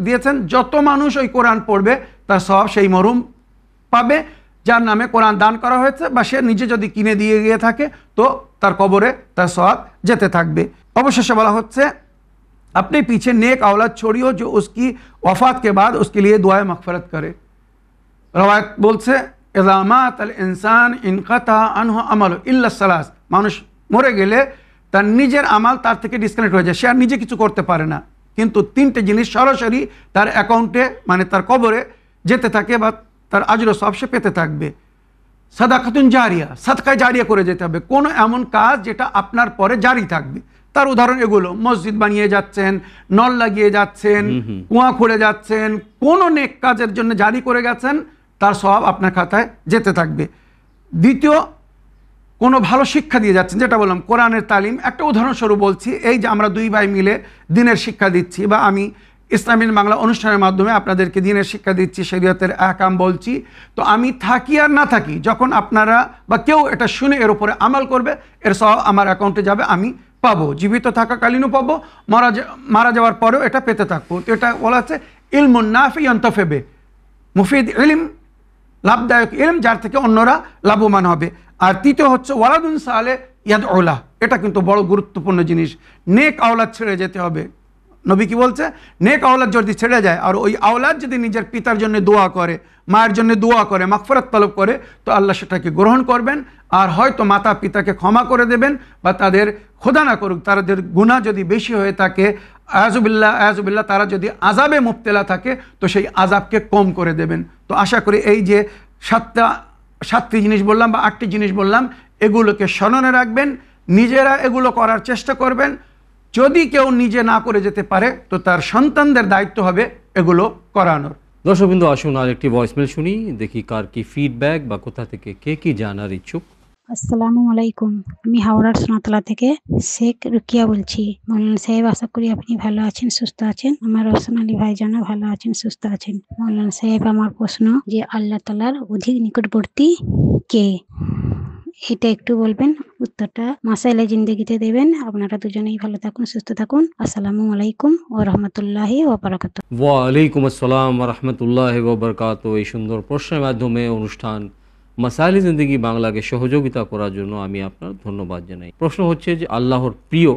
দিয়েছেন, যত মানুষ ওই কোরআন পড়বে তার সওয়াব সেই মরহুম পাবে যার নামে কোরআন দান করা হয়েছে, বা সে নিজে যদি কিনে দিয়ে গিয়ে থাকে তো তার কবরে তার সওয়াব যেতে থাকবে। অবশেষে বলা হচ্ছে अपने पीछे नेक औलाद छोड़ियो जो उसकी वफात के बाद उसके लिए दुआए मगफरत करे। रवायत बोलছে इज़ा मात अल इंसान इनक़ता अनहु अमल इल्ला सलास, মানুষ মরে গেলে তার নিজের আমাল তার থেকে ডিসকানেক্ট হয়ে যায়, সে আর নিজে কিছু করতে পারে না, কিন্তু তিনটে জিনিস সরাসরি তার অ্যাকাউন্টে মানে তার কবরে যেতে থাকে বা তার আজর সব সে পেতে থাকবে। সাদাকাতুন জারিয়া, সাদকায়ে জারিয়া করে যেতে হবে, কোনো এমন কাজ যেটা আপনার পরে জারি থাকবে। তার উদাহরণ এগুলো, মসজিদ বানিয়ে যাচ্ছেন, নল লাগিয়ে যাচ্ছেন, কুয়া খুঁড়ে যাচ্ছেন, কোনো নেক কাজের জন্য জারি করে গেছেন, তার সওয়াব আপনার খাতায় যেতে থাকবে। দ্বিতীয়, কোনো ভালো শিক্ষা দিয়ে যাচ্ছেন, যেটা বললাম কোরআনের তালিম। একটা উদাহরণস্বরূপ বলছি, এই যে আমরা দুই ভাই মিলে দিনের শিক্ষা দিচ্ছি বা আমি ইসলামী বাংলা অনুষ্ঠানের মাধ্যমে আপনাদেরকে দিনের শিক্ষা দিচ্ছি, শরীয়তের আহকাম বলছি, তো আমি থাকি আর না থাকি, যখন আপনারা বা কেউ এটা শুনে এর উপরে আমল করবে, এর সওয়াব আমার অ্যাকাউন্টে যাবে, আমি পাবো, জীবিত থাকাকালীনও পাবো, মারা যাওয়ার পরেও এটা পেতে থাকবো। তো এটা বলা হচ্ছে ইলমুন নাফি ইয়ানতাফি, মুফিদ ইলম, লাভদায়ক ইলম যার থেকে অন্যরা লাভবান হবে। আর তৃতীয় হচ্ছে ওয়ালাদুন সালে ইয়াদউ লাহ, এটা কিন্তু বড় গুরুত্বপূর্ণ জিনিস। নেক আওলাদ ছেড়ে যেতে হবে। নবী কি বলছে, নেক আওলাদ যদি ছেড়ে যায় আর ওই আওলাদ যদি নিজের পিতার জন্য দোয়া করে, মায়ের জন্য দোয়া করে, মাগফিরাত তলব করে, তো আল্লাহ সেটাকে গ্রহণ করবেন, আর হয়তো মাতা পিতাকে ক্ষমা করে দেবেন, বা তাদের খোদা না করুক তাদের গুনাহ যদি বেশি হয়ে থাকে, আয়াজুবিল্লাহ তারা যদি আযাবে মুবতলা থাকে, তো সেই আযাবকে কম করে দেবেন। তো আশা করি এই যে সাতটি জিনিস বললাম বা 8টি জিনিস বললাম, এগুলোকে স্মরণে রাখবেন, নিজেরা এগুলো করার চেষ্টা করবেন। যদি কেউ নিজে না করে যেতে পারে তো তার সন্তানদের দায়িত্ব হবে এগুলো করানোর। দর্শকবৃন্দ, আসুন আর একটি ভয়েসমেল শুনি, দেখি কার কি ফিডব্যাক বা কোথা থেকে কে কি জানার ইচ্ছুক। আসসালামু আলাইকুম, আমি হাওড়ার সোনাতলা থেকে শেখ রুকিয়া বলছি। মৌলানা সাহেব, আশা করি আপনি ভালো আছেন, সুস্থ আছেন। আমার রওশন আলী ভাইজানও ভালো আছেন, সুস্থ আছেন। মৌলানা সাহেব, আমার প্রশ্ন যে আল্লাহ তাআলার অধিক নিকটবর্তী কে, এটা একটু বলবেন, উত্তরটা মাসাইলে জিন্দেগিতে দেবেন। আপনারা দুজনেই ভালো থাকুন, সুস্থ থাকুন। আসসালামু আলাইকুম ওয়া রাহমাতুল্লাহি ওয়া বারাকাতুহু। ওয়া আলাইকুম আসসালাম ওয়া রাহমাতুল্লাহি ওয়া বারাকাতুহু। এই সুন্দর প্রশ্নের মাধ্যমে অনুষ্ঠান মাসাইলে জিন্দেগি বাংলাকে সহযোগিতা করার জন্য আমি আপনার ধন্যবাদ জানাই। প্রশ্ন হচ্ছে যে আল্লাহর প্রিয়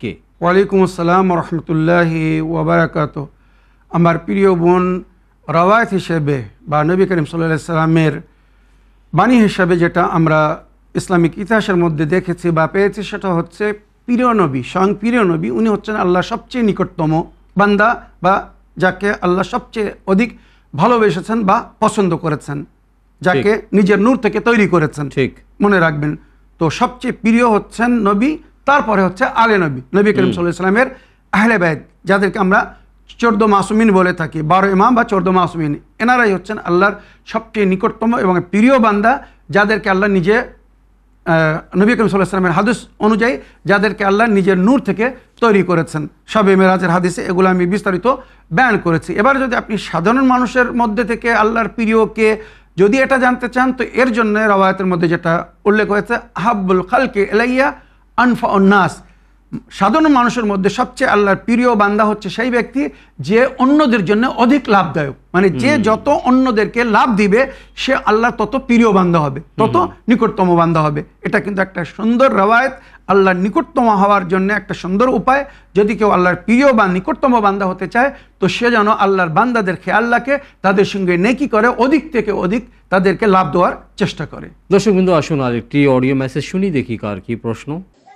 কে? ওয়ালাইকুম আসসালাম রহমতুল্লাহি ওয়া বারাকাতুহু। আমার প্রিয় বোন রওয়ায়াত হিসেবে বা নবী করিম সাল্লাল্লাহু আলাইহি সাল্লামের বাণী হিসেবে যেটা আমরা ইসলামিক ইতিহাসের মধ্যে দেখেছি বা পেয়েছি, সেটা হচ্ছে প্রিয় নবী, স্বয়ং প্রিয় নবী উনি হচ্ছেন আল্লাহর সবচেয়ে নিকটতম বান্দা, বা যাকে আল্লাহ সবচেয়ে অধিক ভালোবেসেছেন বা পছন্দ করেছেন, যাকে নিজের নূর থেকে তৈরি করেছেন। ঠিক, মনে রাখবেন। তো সবচেয়ে প্রিয় হচ্ছেন নবী, তারপরে হচ্ছে আলে নবী, নবী করিম সাল্লাল্লাহু আলাইহি সাল্লামের আহলে বাইত, যাদেরকে আমরা 14 মাসুমিন বলে থাকি, 12 ইমাম বা 14 মাসুমিন। এনারাই হচ্ছেন আল্লাহর সবচেয়ে নিকটতম এবং প্রিয় বান্দা, যাদেরকে আল্লাহ নিজে নবী করিম সাল্লাল্লাহু আলাইহি সাল্লামের হাদিস অনুযায়ী যাদেরকে আল্লাহ নিজের নূর থেকে তৈরি করেছেন। শবে মেরাজের হাদিসে এগুলো আমি বিস্তারিত বয়ান করেছি। এবার যদি আপনি সাধারণ মানুষের মধ্যে থেকে আল্লাহর প্রিয়কে যদি এটা জানতে চান, তো এর জন্য রওয়ায়াতের মধ্যে যেটা উল্লেখ হয়েছে, আহাব্বুল খালকি ইলাইয়া আনফাউন নাস, সাধারণ মানুষের মধ্যে সবচেয়ে আল্লাহর প্রিয় বান্দা হচ্ছে সেই ব্যক্তি যে অন্যদের জন্য অধিক লাভদায়ক, মানে যে যত অন্যদেরকে লাভ দিবে সে আল্লাহর তত প্রিয় বান্দা হবে, তত নিকটতম বান্দা হবে। এটা কিন্তু একটা সুন্দর রওয়ায়াত, আল্লাহর নিকটতম হওয়ার জন্য একটা সুন্দর উপায়। যদি কেউ আল্লাহর প্রিয় বা নিকটতম বান্দা হতে চায়, তো সে যেন আল্লাহর বান্দাদের খেয়াল রাখে, তাদের সঙ্গে নেকি করে, অধিক থেকে অধিক তাদেরকে লাভ দেওয়ার চেষ্টা করে। দর্শক বিন্দু, আসুন আরেকটি অডিও মেসেজ শুনি, দেখি কার কি প্রশ্ন।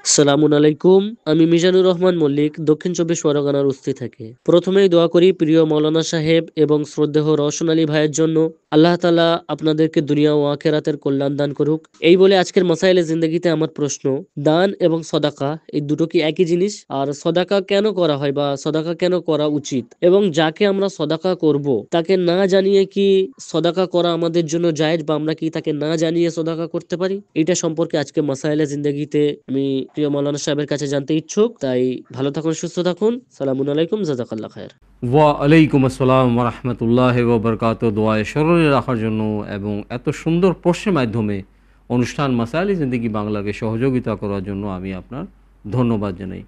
আসসালামু আলাইকুম, আমি মিজানুর রহমান মল্লিক, দক্ষিণ 24 পরগনার উস্তি থেকে। প্রথমেই দোয়া করি প্রিয় মৌলানা সাহেব এবং শ্রদ্ধেয় রওশন আলী ভাইয়ের জন্য, আল্লাহ তাআলা আপনাদেরকে দুনিয়া ও আখিরাতের কল্যাণ দান করুক। এই বলে আজকের মাসাইলে জিন্দেগিতে আমার প্রশ্ন, দান এবং সদাকা এই দুটো কি একই জিনিস? আর সদাকা কেন করা হয় বা সদাকা কেন করা উচিত, এবং যাকে আমরা সদাকা করব তাকে না জানিয়ে কি সদাকা করা আমাদের জন্য জায়েজ, বা আমরা কি তাকে না জানিয়ে সদাকা করতে পারি? এটা সম্পর্কে আজকে মাসাইলে জিন্দেগিতে আমি প্রিয় মৌলানা সাহেবের কাছে জানতে ইচ্ছুক। তাই ভালো থাকুন, সুস্থ থাকুন। সালামু আলাইকুম, জাযাকাল্লাহ খায়ের। ওয়া আলাইকুম আসসালাম ওয়া রাহমাতুল্লাহি ওয়া বারাকাতুহু। দোয়ায় স্মরণে রাখার জন্য এবং এত সুন্দর প্রশ্নের মাধ্যমে অনুষ্ঠান মাসাইলে জিন্দেগি বাংলাকে সহযোগিতা করার জন্য আমি আপনার ধন্যবাদ জানাই।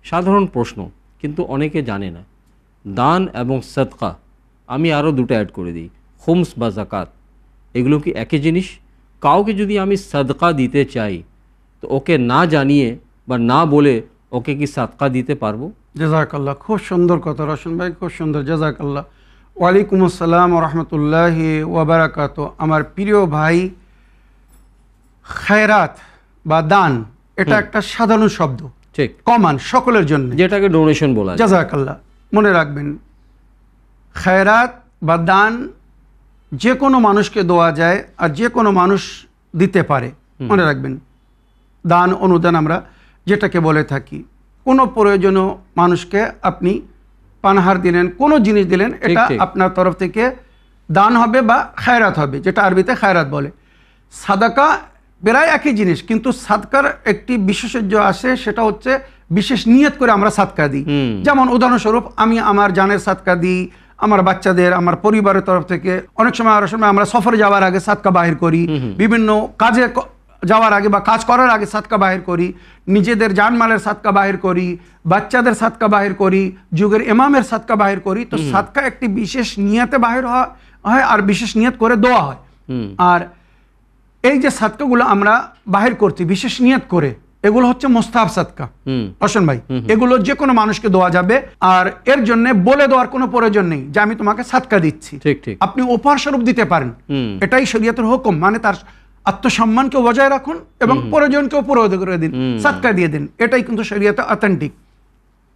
সাধারণ প্রশ্ন, কিন্তু অনেকে জানে না। দান এবং সদকা, আমি আরও দুটো অ্যাড করে দিই, খুমস বা জাকাত, এগুলো কি একই জিনিস? কাউকে যদি আমি সদকা দিতে চাই, তো ওকে না জানিয়ে বা না বলে ওকে কি সাদকা দিতে পারবো? জাযাকাল্লাহ, খুব সুন্দর কথা রওশন ভাই, খুব সুন্দর, জাযাকাল্লাহ। ওয়ালাইকুম আসসালাম ওয়া রাহমাতুল্লাহি ওয়া বারাকাতুহু। আমার প্রিয় ভাই, খায়রাত বা দান এটা একটা সাধারণ শব্দ, ঠিক, কমন, সকলের জন্য, যেটাকে ডোনেশন বলা যায়। জাযাকাল্লাহ। মনে রাখবেন, খায়রাত বা দান যে কোনো মানুষকে দেওয়া যায় আর যে কোনো মানুষ দিতে পারে। মনে রাখবেন, দান অনুদান আমরা যেটাকে বলে থাকি, কোনো প্রয়োজনীয় মানুষকে আপনি পানাহার দিলেন, কোনো জিনিস দিলেন, এটা আপনার তরফ থেকে দান হবে বা খায়রাত হবে, যেটা আরবিতে খায়রাত বলে। সাদাকা প্রায় একই জিনিস, কিন্তু সাদকার একটি বিশেষজ্ঞ আসে, সেটা হচ্ছে বিশেষ নিয়ত করে আমরা সাদকা দিই। যেমন উদাহরণস্বরূপ, আমি আমার জানের সাদকা দিই, আমার বাচ্চাদের, আমার পরিবারের তরফ থেকে। অনেক সময় আমরা সফরে যাওয়ার আগে সাদকা বাহির করি, বিভিন্ন কাজে যাওয়ার আগে বা কাজ করার আগে সাদকা বাহির করি, নিজেদের জানমালের সাদকা বাহির করি, বাচ্চাদের সাদকা বাহির করি, যুগের ইমামের সাদকা বাহির করি। তো সাদকা একটি বিশেষ নিয়তে বাহির হয় আর বিশেষ নিয়ত করে দেওয়া হয়। আর এই যে সাদকাগুলো আমরা বাহির করছি বিশেষ নিয়ত করে, এগুলো হচ্ছে মোস্তাহাব সাদকা। রওশন ভাই, এগুলো যে কোনো মানুষকে দেওয়া যাবে, আর এর জন্য বলে দেওয়ার কোনো প্রয়োজন নেই যে আমি তোমাকে সাদকা দিচ্ছি। ঠিক ঠিক, আপনি উপহার স্বরূপ দিতে পারেন, এটাই শরীয়তের হুকুম। মানে তার আত্মসম্মানকে বজায় রাখুন এবং প্রয়োজনকেও পুরো করে দিন, সাদকা দিয়ে দিন, এটাই কিন্তু শরীয়তে অথেন্টিক।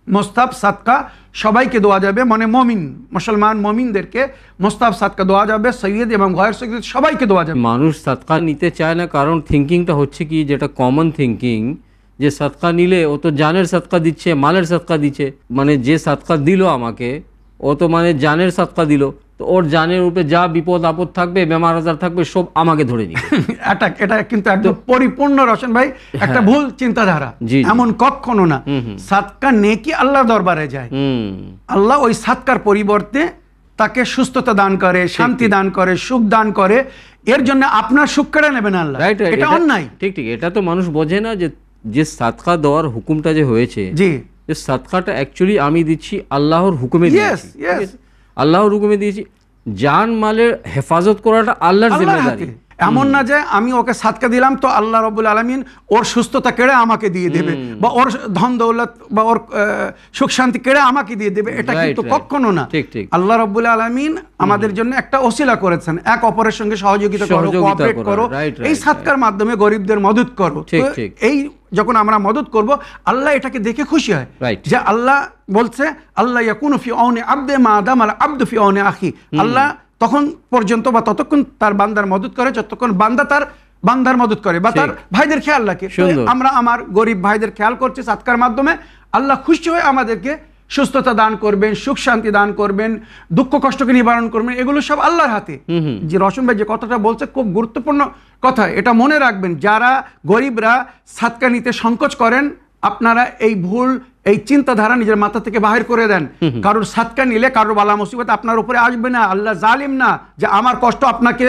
মোস্তাহাব সাদকা সবাইকে দেওয়া যাবে, মানে মমিন মুসলমান মমিনদেরকে মোস্তাহাব সাদকা দেওয়া যাবে, সৈয়দ এবং গয়র সৈয়দ সবাইকে দেওয়া যাবে। মানুষ সাদকা নিতে চায় না, কারণ থিঙ্কিংটা হচ্ছে কি, যেটা কমন থিঙ্কিং, যে সাদকা নিলে ও তো জানের সাদকা দিচ্ছে, মালের সাদকা দিচ্ছে, মানে যে সাদকা দিল আমাকে, ও তো মানে জানের সাদকা দিল, তো ওর জানের উপরে যা বিপদ আপদ থাকবে, বেমার আজার থাকবে, সব আমাকে ধরে নিবে। এটা কিন্তু একদম পরিপূর্ণ রওশন ভাই একটা ভুল চিন্তাধারা, এমন কখনো না। সাদকা নেকি আল্লাহর দরবারে যায়, আল্লাহ ওই সাদকার পরিবর্তে তাকে সুস্থতা দান করে, শান্তি দান করে, সুখ দান করে, এর জন্য আপনার সুখ কেড়ে নেবেন আল্লাহ, এটা অন্যায়। ঠিক ঠিক, এটা তো মানুষ বোঝে না যে সাদকা দেওয়ার হুকুমটা যে হয়েছে, জি, যে সাদকাটা অ্যাকচুয়ালি আমি দিচ্ছি আল্লাহর হুকুমে দিয়েছি, আল্লাহর হুকুমে দিয়েছি। জান মালের হেফাজত করাটা আল্লাহর জিম্মেদারি। এমন না যে আমি ওকে সাদকা দিলাম তো আল্লাহ রাব্বুল আলামিন ওর সুস্থতা কেড়ে আমাকে দিয়ে দেবে, বা ওর ধন দৌলত বা ওর সুখ শান্তি কেড়ে আমাকে দিয়ে দেবে, এটা কিন্তু কখনো না। আল্লাহ রাব্বুল আলামিন আমাদের জন্য একটা ওসিলা করেছেন, এক অপরের সঙ্গে সহযোগিতা করো, কোঅপারেট করো, এই সাদকার মাধ্যমে গরিবদের মদদ করো। এই যখন আমরা মদত করব, আল্লাহ এটাকে দেখে খুশি হয় যে আল্লাহ বলছে আল্লাহ ইয়াকুনু ফি আউনি আবদে মা দামাল আবদু ফি আউনি আখি। আল্লাহ তখন পর্যন্ত বা ততক্ষণ তার বান্দার মদত করে যতক্ষণ বান্দা তার বান্দার মদত করে বা তার ভাইদের খেয়াল রাখে। আমরা আমার গরিব ভাইদের খেয়াল করছি সাদকার মাধ্যমে, আল্লাহ খুশি হয়ে আমাদেরকে সুস্থতা দান করবেন, সুখ শান্তি দান করবেন, দুঃখ কষ্টকে নিবারণ করবেন, এগুলো সব আল্লাহর হাতে। যে রশন ভাই যে কথাটা বলছে খুব গুরুত্বপূর্ণ কথা, এটা মনে রাখবেন। যারা গরিবরা সাদকা নিতে সংকোচ করেন, আপনারা এই ভুল, এই চিন্তাধারা নিজের মাথা থেকে বাহির করে দেন। কারোর সাদকা নিলে কারোর বালা মুসিবত আপনার উপরে আসবে না। আল্লাহ জালিম না যে আমার কষ্ট আপনাকে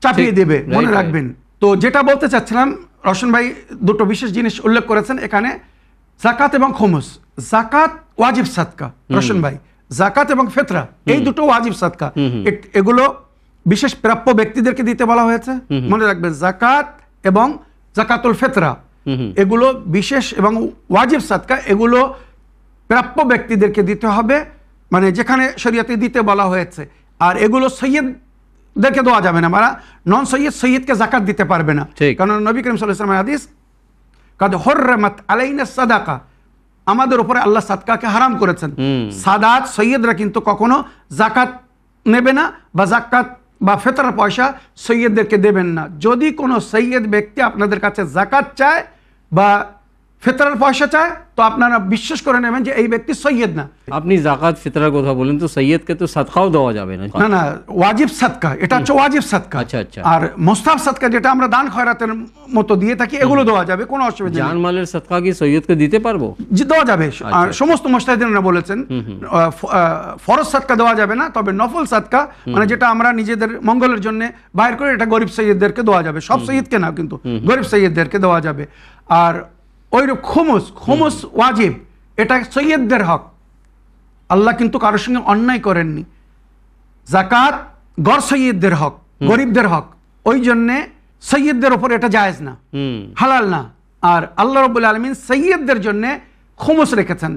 চাপিয়ে দেবে, মনে রাখবেন। তো যেটা বলতে চাচ্ছিলাম, রশন ভাই দুটো বিশেষ জিনিস উল্লেখ করেছেন এখানে, জাকাত এবং খুমুস। জাকাত ওয়াজিব সাদকা, রশন ভাই, জাকাত এবং ফিতরা এই দুটো ওয়াজিব সাদকা। এগুলো বিশেষ প্রাপ্য ব্যক্তিদেরকে দিতে বলা হয়েছে, মনে রাখবেন। জাকাত এবং জাকাতুল ফিতরা এগুলো বিশেষ এবং ওয়াজিব সাদকা, এগুলো প্রাপ্য ব্যক্তিদেরকে দিতে হবে, মানে যেখানে শরীয়তে দিতে বলা হয়েছে। আর এগুলো সৈয়দদেরকে দেওয়া যাবে না, মানে নন সৈয়দ সৈয়দকে জাকাত দিতে পারবে না। কারণ নবী করিম সাল্লাল্লাহু আলাইহি ওয়াসাল্লামের হাদিস, কাদ হুররিমাত আলাইনা সাদাকা, আমাদের উপরে আল্লাহ সাদকাকে হারাম করেছেন। সাদাত সৈয়দরা কিন্তু কখনো জাকাত নেবে না, বা জাকাত বা ফিতরার পয়সা সৈয়দদেরকে দেবেন না। যদি কোনো সৈয়দ ব্যক্তি আপনাদের কাছে জাকাত চায় বা ফিতরার পয়সা চায়, তো আপনারা বিশ্বাস করে নেবেন যে এই ব্যক্তি সৈয়দ না। আপনি জাকাত ফিতরার কথা বলেন, তো সৈয়দকে তো সাদকাও দেওয়া যাবে না। না না, ওয়াজিব সাদকা, এটা হচ্ছে ওয়াজিব সাদকা। আচ্ছা আচ্ছা। আর মুস্তাহাব সাদকা যেটা আমরা দান খয়রাতের মতো দিয়ে থাকি, এগুলো দেওয়া যাবে, কোনো অসুবিধা নেই। জানমালের সাদকা কি সৈয়দকে দিতে পারবো? জি, দেওয়া যাবে। আর সমস্ত মুজতাহিদিনরা বলেছেন ফরজ সাদকা দেওয়া যাবে না, তবে নফল সাদকা, মানে যেটা আমরা নিজেদের মঙ্গলের জন্য বাইর করে, এটা গরিব সৈয়দদেরকে দেওয়া যাবে। সব সৈয়দকে না, কিন্তু গরিব সৈয়দদেরকে দেওয়া যাবে। আর ওইরকম খুমুস ওয়াজিব, এটা সৈয়দদের হক। আল্লাহ কিন্তু কারোর সঙ্গে অন্যায় করেননি। জাকাত গড় সৈয়দদের হক, গরিবদের হক, ওই জন্যে সৈয়দদের ওপর এটা জায়েজ না, হালাল না। আর আল্লাহ রাব্বুল আলামিন সৈয়দদের জন্য খুমুস রেখেছেন,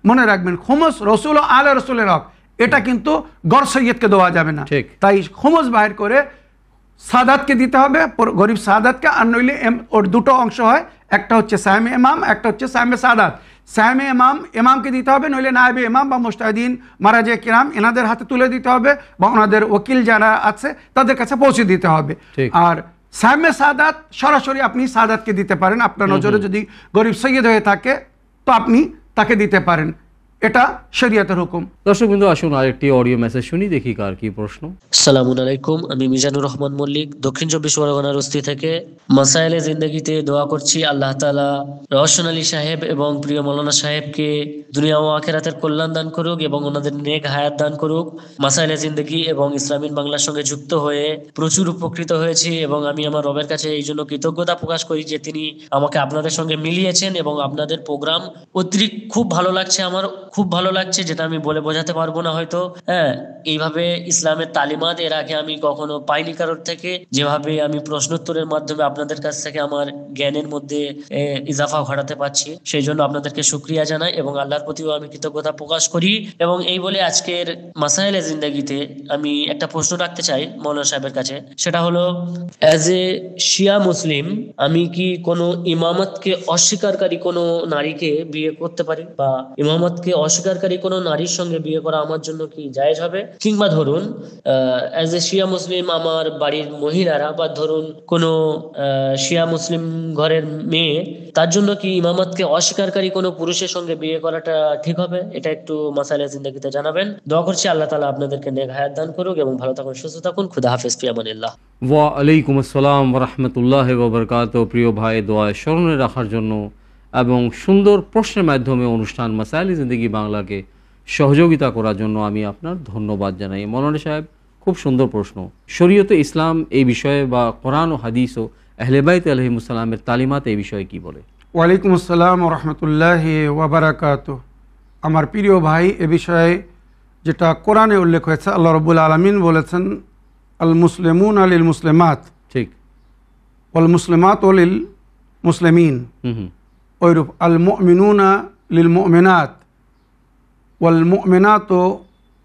মনে রাখবেন। খুমুস রসুল ও আলে রসুলের হক, এটা কিন্তু গড় সৈয়দকে দেওয়া যাবে না। তাই খুমুস বাহির করে সাদাতকে দিতে হবে, গরিব সাদাতকে। আর নইলে ওর দুটো অংশ হয়, একটা হচ্ছে সায়েমে ইমাম, একটা হচ্ছে সায়েমে সাদাত। সায়েমে ইমামকে দিতে হবে, নইলে নায়েবে ইমাম বা মুজতাহিদিন মারাজে কিরাম এনাদের হাতে তুলে দিতে হবে, বা ওনাদের ওকিল যারা আছে তাদের কাছে পৌঁছে দিতে হবে। আর সায়েমে সাদাত সরাসরি আপনি সাদাতকে দিতে পারেন। আপনার নজরে যদি গরিব সৈয়দ হয়ে থাকে, তো আপনি তাকে দিতে পারেন, এটা শরীয়তের হুকুম। দর্শক বিন্দু, আসুন আরেকটি অডিও মেসেজ শুনি, দেখি কার কি প্রশ্ন। আসসালামু আলাইকুম, আমি মিজানুর রহমান মল্লিক, দক্ষিণ 24 পরগনার বস্তি থেকে। মাসায়েলে জিন্দেগিতে দোয়া করছি আল্লাহ তাআলা রওশন আলী সাহেব এবং প্রিয় মৌলানা সাহেবকে দুনিয়া ও আখিরাতের কল্যাণ দান করুক এবং ওনাদের নেক হায়াত দান করুক। মাসায়েলে জিন্দেগি এবং ইসলামিক বাংলার সঙ্গে যুক্ত হয়ে প্রচুর উপকৃত হয়েছি, এবং আমি আমার রবের কাছে এই জন্য কৃতজ্ঞতা প্রকাশ করি যে তিনি আমাকে আপনাদের সঙ্গে মিলিয়েছেন, এবং আপনাদের প্রোগ্রাম অতিরিক্ত খুব ভালো লাগছে, আমার খুব ভালো লাগছে, যেটা আমি বলে বোঝাতে পারবো না হয়তো। হ্যাঁ, এইভাবে ইসলামের তালিমাত এর আগে আমি কখনো পাইনি কারোর থেকে। যেভাবে আমি প্রশ্নোত্তরের মাধ্যমে আপনাদের কাছ থেকে আমার জ্ঞানের মধ্যে ইজাফা ঘটাতে পারছি, সেই জন্য আপনাদেরকে শুকরিয়া জানাই এবং আল্লাহর প্রতিও আমি কৃতজ্ঞতা প্রকাশ করি। এবং এই বলে আজকের মাসায়েলে জিন্দেগিতে আমি একটা প্রশ্ন রাখতে চাই মৌলানা সাহেবের কাছে। সেটা হলো, অ্যাজ এ শিয়া মুসলিম, আমি কি কোনো ইমামতকে অস্বীকারী কোনো নারীকে বিয়ে করতে পারি, বা ইমামতকে অস্বীকারী কোনো নারীর সঙ্গে বিয়ে করা আমার জন্য কি জায়েজ হবে? কিংবা ধরুন অ্যাজ এ শিয়া মুসলিম আমার বাড়ির মহিলারা, বা ধরুন কোনো শিয়া মুসলিম ঘরের মেয়ে, তার জন্য কি ইমামতকে অস্বীকারী কোনো পুরুষের সঙ্গে বিয়ে করাটা ঠিক হবে? এটা একটু মাসায়েলে জিন্দেগিতে জানাবেন। দোয়া করছি আল্লাহ তাআলা আপনাদেরকে নেক হায়াত দান করুক এবং ভালো থাকুন, সুস্থ থাকুন। খুদা হাফেজ, ফি আমানিল্লাহ। ওয়া আলাইকুম আসসালাম ওয়া রাহমাতুল্লাহি ওয়া বারাকাতুহু। প্রিয় ভাই, দোয়ায় স্মরণে রাখার জন্য এবং সুন্দর প্রশ্নের মাধ্যমে অনুষ্ঠান মাসায়েলে জিন্দেগি বাংলাকে সহযোগিতা করার জন্য আমি আপনার ধন্যবাদ জানাই। মৌলানা সাহেব, খুব সুন্দর প্রশ্ন। শরীয়তে ইসলাম এই বিষয়ে, বা কোরআন ও হাদিস ও আহলে বাইত আলাইহিমুস সালামের তালিমাত এই বিষয়ে কি বলে? ওয়ালাইকুম আসসালাম ওয়া রাহমাতুল্লাহি ওয়া বারাকাতুহু। আমার প্রিয় ভাই, এ বিষয়ে যেটা কোরআনে উল্লেখ হয়েছে, আল্লাহ রাব্বুল আলামিন বলেছেন, আল মুসলিমুন আলিল মুসলিমাত, ঠিক, ওয়াল মুসলিমাত লিল মুসলিমিন, হুম। ওইরূপ আল মুমিনুনা লিল মুমিনাত ওয়াল মুমিনাত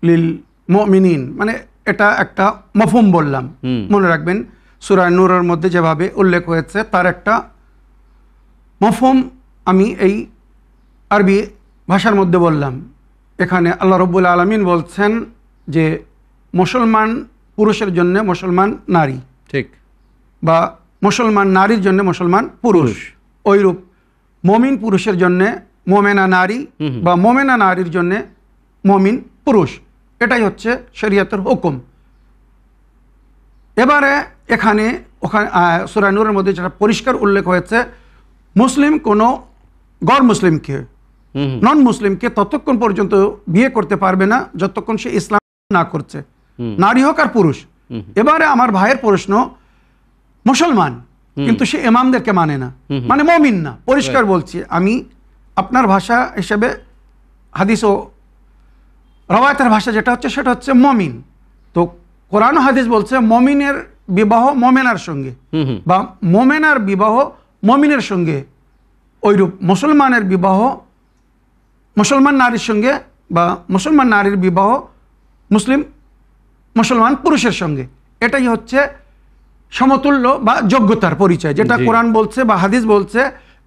লিল মুমিনিন, মানে এটা একটা মফহুম বললাম। মনে রাখবেন সূরা নূরের মধ্যে যেভাবে উল্লেখ হয়েছে তার একটা মফহুম আমি এই আরবি ভাষার মধ্যে বললাম। এখানে আল্লাহ রাব্বুল আলামিন বলছেন যে মুসলমান পুরুষের জন্য মুসলমান নারী, ঠিক, বা মুসলমান নারীর জন্য মুসলমান পুরুষ। ওইরূপ মমিন পুরুষের জন্য মোমেনা নারী, বা মোমেনা নারীর জন্য মমিন পুরুষ। এটাই হচ্ছে শরীয়তের হুকুম। এবারে ওখানে সূরা নূরের মধ্যে যেটা পরিষ্কার উল্লেখ হয়েছে, মুসলিম কোনো গড় মুসলিমকে, নন মুসলিমকে ততক্ষণ পর্যন্ত বিয়ে করতে পারবে না যতক্ষণ সে ইসলাম না করছে, নারী হোক আর পুরুষ। এবারে আমার ভাইয়ের প্রশ্ন, মুসলমান কিন্তু সে ইমামদেরকে মানে না, মানে মুমিন না। পরিষ্কার বলছি আমি, আপনার ভাষা হিসেবে হাদিস ও রওয়ায়াতের ভাষা যেটা হচ্ছে সেটা হচ্ছে মুমিন। তো কোরআন ও হাদিস বলছে মুমিনের বিবাহ মুমিনার সঙ্গে, বা মুমিনার বিবাহ মুমিনের সঙ্গে। ওইরূপ মুসলমানের বিবাহ মুসলমান নারীর সঙ্গে, বা মুসলমান নারীর বিবাহ মুসলমান পুরুষের সঙ্গে। এটাই হচ্ছে সমতুল্য বা যোগ্যতার পরিচয়, যেটা কোরআন বলছে বা হাদিস বলছে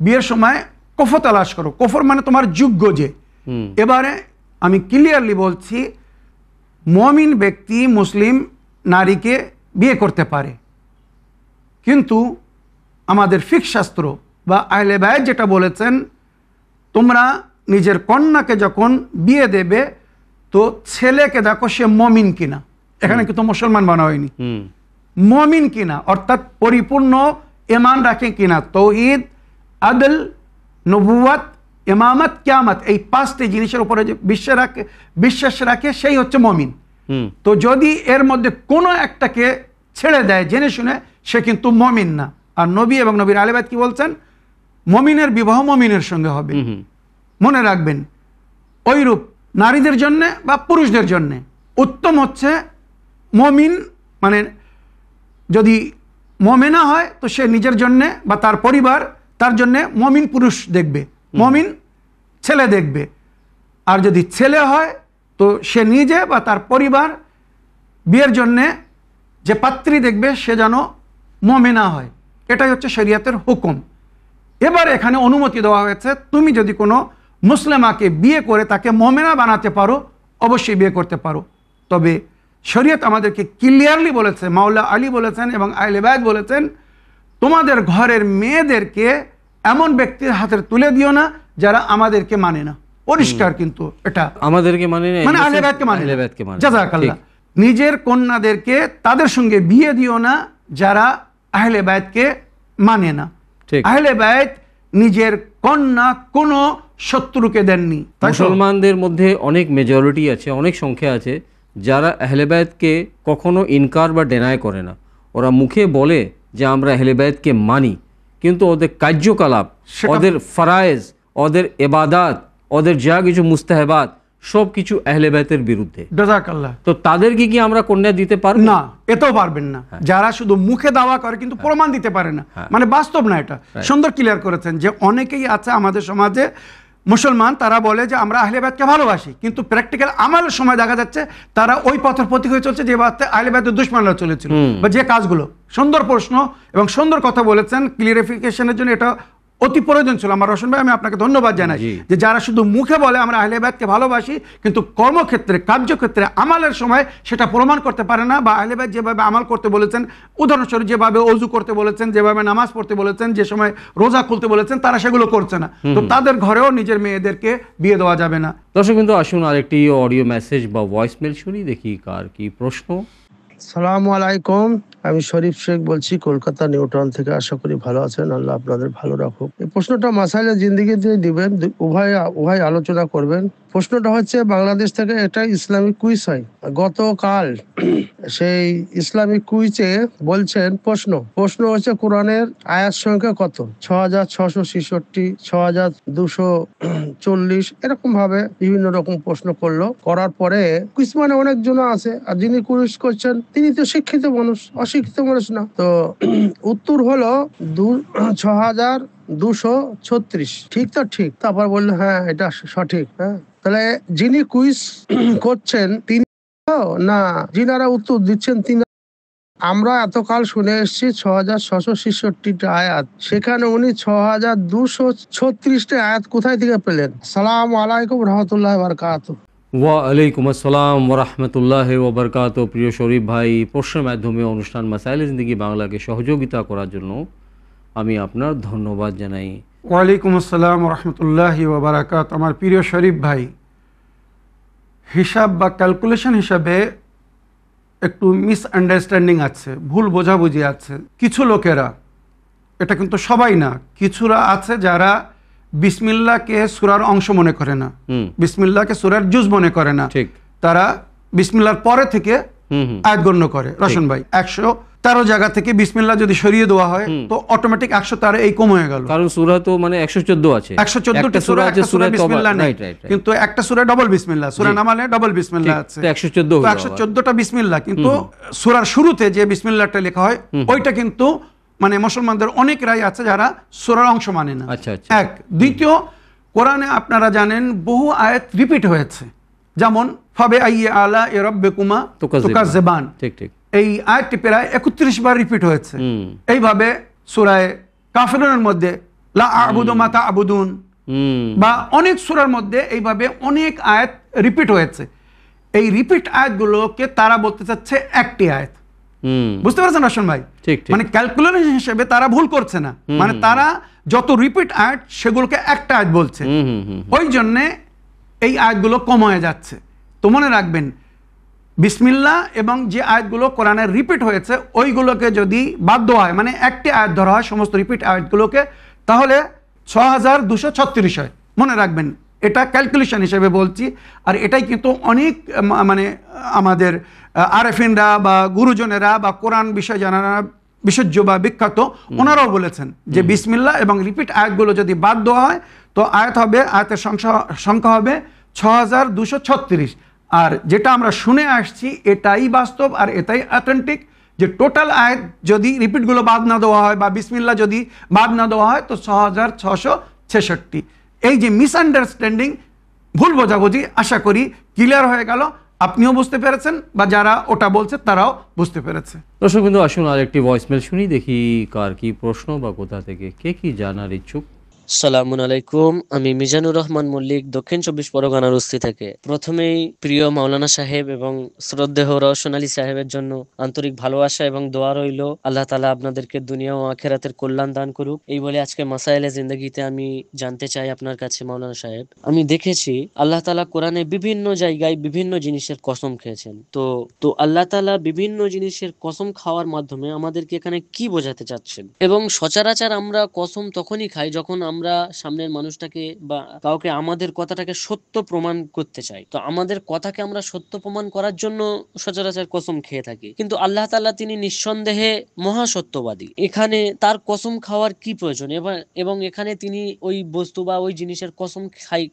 বিয়ের সময় কফর তালাশ করো। কফর মানে তোমার যোগ্য যে। এবারে আমি ক্লিয়ারলি বলছি, মুমিন ব্যক্তি মুসলিম নারীকে বিয়ে করতে পারে, কিন্তু আমাদের ফিকহ শাস্ত্র বা আহলে বায়াত যেটা বলেছেন, তোমরা নিজের কন্যাকে যখন বিয়ে দেবে তো ছেলেকে দেখো সে মুমিন কিনা। এখানে কিন্তু মুসলমান বানা হয়নি, মুমিন কিনা, অর্থাৎ পরিপূর্ণ ঈমান রাখে কিনা। তাওহীদ, আদল, নবুয়ত, ইমামত, কিয়ামত, এই পাঁচটি জিনিসের উপরে যে বিশ্বাস রাখে সেই হচ্ছে মুমিন। তো যদি এর মধ্যে কোনো একটাকে ছেড়ে দেয় জেনে শুনে, সে কিন্তু মুমিন না। আর নবী এবং নবীর আহলে বায়াত কি বলছেন? মুমিনের বিবাহ মুমিনের সঙ্গে হবে। মনে রাখবেন, ওইরূপ নারীদের জন্যে বা পুরুষদের জন্যে উত্তম হচ্ছে মুমিন, মানে যদি মুমিনা হয় তো সে নিজের জন্যে বা তার পরিবার তার জন্যে মুমিন পুরুষ দেখবে, মুমিন ছেলে দেখবে। আর যদি ছেলে হয় তো সে নিজে বা তার পরিবার বিয়ের জন্যে যে পাত্রী দেখবে সে যেন মুমিনা হয়। এটাই হচ্ছে শরীয়তের হুকুম। এবার এখানে অনুমতি দেওয়া হয়েছে, তুমি যদি কোনো মুসলিমাকে বিয়ে করে তাকে মুমিনা বানাতে পারো, অবশ্যই বিয়ে করতে পারো। তবে শরীয়ত আমাদেরকে ক্লিয়ারলি বলেছে, মাওলা আলী বলেছেন এবং আহলে বায়াত বলেছেন, তোমাদের ঘরের মেয়েদেরকে এমন ব্যক্তির হাতে তুলে দিও না যারা আমাদেরকে মানে না। পরিষ্কার কিন্তু এটা আমাদেরকে মানে আহলে বায়াতকে মানে। জাযাকাল্লাহ। নিজের কন্যাদেরকে তাদের সঙ্গে বিয়ে দিও না যারা আহলে বায়াতকে মানে না। আহলে বায়াত নিজের কন্যা কোনো শত্রুকে দেননি। মুসলমানদের মধ্যে অনেক মেজরিটি আছে, অনেক সংখ্যা আছে যারা আহলে বায়াতকে কখনো ইনকার বা ডেনাই করে না। ওরা মুখে বলে যে আমরা আহলে বায়াতকে মানি, কিন্তু ওদের কার্যকলাপ, ওদের ফরায়েজ, ওদের ইবাদত, ওদের যা কিছু মুস্তাহাবাত সব কিছু আহলে বায়াতের বিরুদ্ধে। জাযাকাল্লাহ। তো তাদেরকে কি আমরা কন্যা দিতে পারব না? এটাও পারবেন না। যারা শুধু মুখে দাওয়া করে কিন্তু প্রমাণ দিতে পারে না, মানে বাস্তব না। এটা সুন্দর ক্লিয়ার করেছেন যে অনেকেই আছে আমাদের সমাজে মুসলমান, তারা বলে যে আমরা আহলে বায়াতকে ভালোবাসি, কিন্তু প্র্যাকটিক্যাল আমাদের সময় দেখা যাচ্ছে তারা ওই পথের প্রতীক হয়ে চলছে যে আহলে বায়াতের দুশমনরা চলেছিল, বা যে কাজগুলো। সুন্দর প্রশ্ন এবং সুন্দর কথা বলেছেন, ক্লিয়ারিফিকেশনের জন্য এটা অতি প্রয়োজন ছিল। আমার রোশন ভাই, আমি আপনাকে ধন্যবাদ জানাই যে যারা শুধু মুখে বলে আমরা আহলে বায়াতকে ভালোবাসি, কিন্তু কর্মক্ষেত্রে, কার্যক্ষেত্রে, আমালের সময় সেটা প্রমাণ করতে পারে না। বা আহলে বায়াত যেভাবে আমাল করতে বলেছেন, উদাহরণস্বরূপ যেভাবে ওযু করতে বলেছেন, যেভাবে নামাজ পড়তে বলেছেন, যে সময় রোজা খুলতে বলেছেন, তারা সেগুলো করছে না। তো তাদের ঘরেও নিজের মেয়েদেরকে বিয়ে দেওয়া যাবে না। দর্শক কিন্তু আসুন আরেকটি অডিও মেসেজ বা ভয়েস মেল শুনি, দেখি কার কি প্রশ্ন। সালামু আলাইকুম, আমি শরীফ শেখ বলছি কলকাতা নিউটাউন থেকে। আশা করি ভালো আছেন, আল্লাহ আপনাদের ভালো রাখুক। এই প্রশ্নটা মাসাইলে জিন্দেগি দিয়ে দিবেন, উভয় আলোচনা করবেন। প্রশ্নটা হচ্ছে বাংলাদেশ থেকে একটা ইসলামিক কুইজ হয় গতকাল। সেই ইসলামিক কুইজে বলছেন প্রশ্ন হচ্ছে কোরআনের আয়াত সংখ্যা কত? 6666, 6240, এরকম ভাবে বিভিন্ন রকম প্রশ্ন করলো। করার পরে কুইজ মানে অনেকজন আছে, আর যিনি কুইজ করছেন তিনি তো শিক্ষিত মানুষ, অশিক্ষিত মানুষ না। তো উত্তর হলো 6236। ঠিক তো? ঠিক। তারপর বললো হ্যাঁ এটা সঠিক। হ্যাঁ, তাহলে যিনি কুইজ করছেন তিনি না যিনারা উত্তর দিচ্ছেন তিনি? আমরা এতকাল শুনে এসেছি 6666টা আয়াত, সেখানে উনি 6236টা আয়াত কোথায় থেকে পেলেন? আসসালামু আলাইকুম রহমতুল্লাহ বারকাতুহু। ওয়ালাইকুম আসসালাম ওরহমতুল্লাহ ওবরকাত। প্রিয় শরীফ ভাই, প্রশ্নের মাধ্যমে অনুষ্ঠান মাসাইলে জিন্দেগি বাংলাকে সহযোগিতা করার জন্য আমি আপনার ধন্যবাদ জানাই। ওয়ালাইকুম আসসালাম রহমতুল্লাহি ওবরাকাত। আমার প্রিয় শরীফ ভাই, হিসাব বা ক্যালকুলেশন হিসাবে একটু মিসআন্ডারস্ট্যান্ডিং আছে, ভুল বোঝাবুঝি আছে। কিছু লোকেরা, এটা কিন্তু সবাই না, কিছুরা আছে যারা বিসমিল্লাহকে সূরার অংশ মনে করে না, বিসমিল্লাহকে সূরার জুজ মনে করে না। ঠিক। তারা বিসমিল্লাহর পরে থেকে আয়াত গণ্য করে। রশন ভাই, 113 জায়গা থেকে বিসমিল্লাহ যদি সরিয়ে দেওয়া হয় তো অটোমেটিক 113 এই কম হয়ে গেল। কারণ সূরা তো মানে 114 আছে, 114টা সূরা আছে, সূরা বিসমিল্লাহ নেই, কিন্তু একটা সূরা ডাবল বিসমিল্লাহ, সূরা নামালে ডাবল বিসমিল্লাহ আছে, 114টা বিসমিল্লাহ। কিন্তু সূরার শুরুতে যে বিসমিল্লাহটা লেখা হয় ওইটা কিন্তু মানে মুসলমানদের অনেক রায় আছে যারা সূরার অংশ মানে না। এক। দ্বিতীয়, কোরআনে আপনারা জানেন বহু আয়াত রিপিট হয়েছে, যেমন ফাবে আইয়ে আলা এ রাব্বিকুমা তুকাজ্জিবান। ঠিক ঠিক। এই আয়াতটি প্রায় 31 বার রিপিট হয়েছে। এইভাবে সূরায়ে কাফিরুনের মধ্যে লা আ'বুদু মা তা'বুদুন, বা অনেক সূরার মধ্যে এইভাবে অনেক আয়াত রিপিট হয়েছে। এই রিপিট আয়াতগুলোকে তারা বলতে চাচ্ছে একটি আয়াত। বুঝতে পারছেন রশন ভাই? মানে ক্যালকুলেশন হিসেবে তারা ভুল করছে না, মানে তারা যত রিপিট আয়াত সেগুলোকে একটা আয়াত বলছে, ওই জন্যে এই আয়াতগুলো কম হয়ে যাচ্ছে। তো মনে রাখবেন, বিসমিল্লাহ এবং যে আয়াতগুলো কোরআনের রিপিট হয়েছে ওইগুলোকে যদি বাদ দেওয়া হয়, মানে একটি আয়াত ধরা হয় সমস্ত রিপিট আয়াতগুলোকে, তাহলে 6236 হয়। মনে রাখবেন, এটা ক্যালকুলেশন হিসেবে বলছি। আর এটাই কিন্তু অনেক মানে আমাদের আরেফিনরা বা গুরুজনেরা বা কোরআন বিষয় জানারা বিশেষজ্ঞ বা বিখ্যাত ওনারাও বলেছেন যে বিসমিল্লাহ এবং রিপিট আয়াতগুলো যদি বাদ দেওয়া হয় তো আয়াত হবে, আয়াতের সংখ্যা হবে 6236। আর যেটা আমরা শুনে আসছি এটাই বাস্তব আর এটাই অথেন্টিক, যে টোটাল আয়াত যদি রিপিটগুলো বাদ না দেওয়া হয় বা বিসমিল্লাহ যদি বাদ না দেওয়া হয় তো 6666। এই যে মিসআন্ডারস্ট্যান্ডিং, ভুল বোঝাবুঝি, আশা করি ক্লিয়ার হয়ে গেল। আপনিও বুঝতে পেরেছেন বা যারা ওটা বলছে তারাও বুঝতে পেরেছে। দর্শক বিন্দু, আসুন আর একটি ভয়েসমেল শুনি, দেখি কার কি প্রশ্ন বা কোথা থেকে কে কি জানার ইচ্ছুক। আসসালামু আলাইকুম, আমি মিজানুর রহমান মল্লিক, দক্ষিণ 24 পরগনার উস্তি থেকে। প্রথমেই প্রিয় মাওলানা সাহেব এবং শ্রদ্ধেয় রওশন আলী সাহেবের জন্য আন্তরিক ভালোবাসা এবং দোয়া রইল। আল্লাহ তাআলা আপনাদেরকে দুনিয়া ও আখিরাতের কল্যাণ দান করুক। এই বলে আজকে মাসায়েলে জিন্দেগিতে আমি জানতে চাই আপনার কাছে মাওলানা সাহেব, আমি দেখেছি আল্লাহ তাআলা কোরআনে বিভিন্ন জায়গায় বিভিন্ন জিনিসের কসম খেয়েছেন। তো আল্লাহ তাআলা বিভিন্ন জিনিসের কসম খাওয়ার মাধ্যমে আমাদেরকে এখানে কি বোঝাতে চাচ্ছেন? এবং সচরাচর আমরা কসম তখনই খাই যখন আমরা সামনের মানুষটাকে বা কাউকে আমাদের কথাটাকে সত্য প্রমাণ করতে চাই। তো আমাদের কথাকে আমরা সত্য প্রমাণ করার জন্য সচরাচর কসম খেয়ে থাকি, কিন্তু আল্লাহ তাআলা তিনি নিঃসন্দেহে মহাসত্যবাদী। এখানে তার কসম খাওয়ার কি প্রয়োজন এবং এখানে তিনি ওই বস্তু বা ওই জিনিসের কসম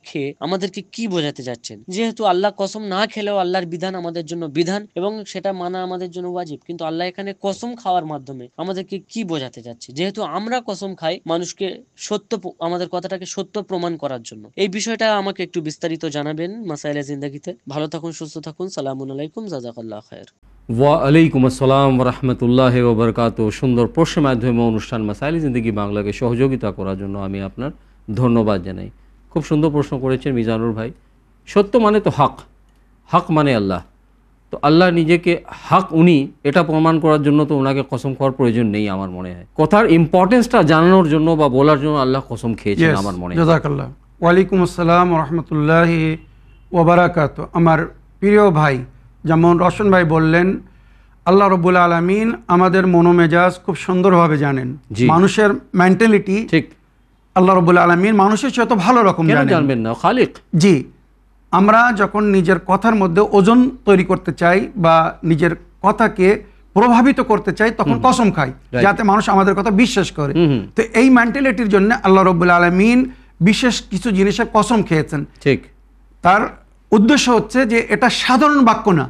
খেয়ে আমাদেরকে কি বোঝাতে যাচ্ছেন? যেহেতু আল্লাহ কসম না খেলেও আল্লাহর বিধান আমাদের জন্য বিধান এবং সেটা মানা আমাদের জন্য ওয়াজিব, কিন্তু আল্লাহ এখানে কসম খাওয়ার মাধ্যমে আমাদেরকে কি বোঝাতে যাচ্ছে? যেহেতু আমরা কসম খাই মানুষকে সত্য, আমাদের কথাটাকে সত্য প্রমাণ করার জন্য। এই বিষয়টা আমাকে একটু বিস্তারিত জানাবেন মাসাইলে জিন্দেগিতে। ভালো থাকুন, সুস্থ থাকুন। সালামু আলাইকুম, জাযাকাল্লাহু খায়র। ওয়ালাইকুম আসসালাম ওরহমতুল্লাহ ওবরকাত। সুন্দর প্রশ্নের মাধ্যমে অনুষ্ঠান মাসাইলে জিন্দেগি বাংলাকে সহযোগিতা করার জন্য আমি আপনার ধন্যবাদ জানাই। খুব সুন্দর প্রশ্ন করেছেন মিজানুর ভাই। সত্য মানে তো হক, হক মানে আল্লাহ। তো আল্লাহ নিজেকে হক, উনি এটা প্রমাণ করার জন্য তো ওনাকে কসম খাওয়ার প্রয়োজন নেই আমার মনে হয়। কথার ইম্পর্টেন্সটা জানানোর জন্য বা বলার জন্য আল্লাহ কসম খেয়েছেন আমার মনে হয়। জাযাকাল্লাহ। ওয়ালাইকুম আসসালাম রহমতুল্লাহি ওবারাকাত। আমার প্রিয় ভাই, যেমন রশন ভাই বললেন, আল্লাহ রব্বুল আলামিন আমাদের মনোমেজাজ খুব সুন্দরভাবে জানেন, মানুষের মেন্টালিটি ঠিক আল্লাহ রব্বুল আলামিন মানুষের চেয়ে তো ভালো রকম জানবেন না খালিক। জি, আমরা যখন নিজের কথার মধ্যে ওজন তৈরি করতে চাই বা নিজের কথাকে প্রভাবিত করতে চাই তখন কসম খাই যাতে মানুষ আমাদের কথা বিশ্বাস করে। তো এই মেন্টালিটির জন্য আল্লাহ রাব্বুল আলামিন বিশেষ কিছু জিনিসের কসম খেয়েছেন। ঠিক, তার উদ্দেশ্য হচ্ছে যে এটা সাধারণ বাক্য না,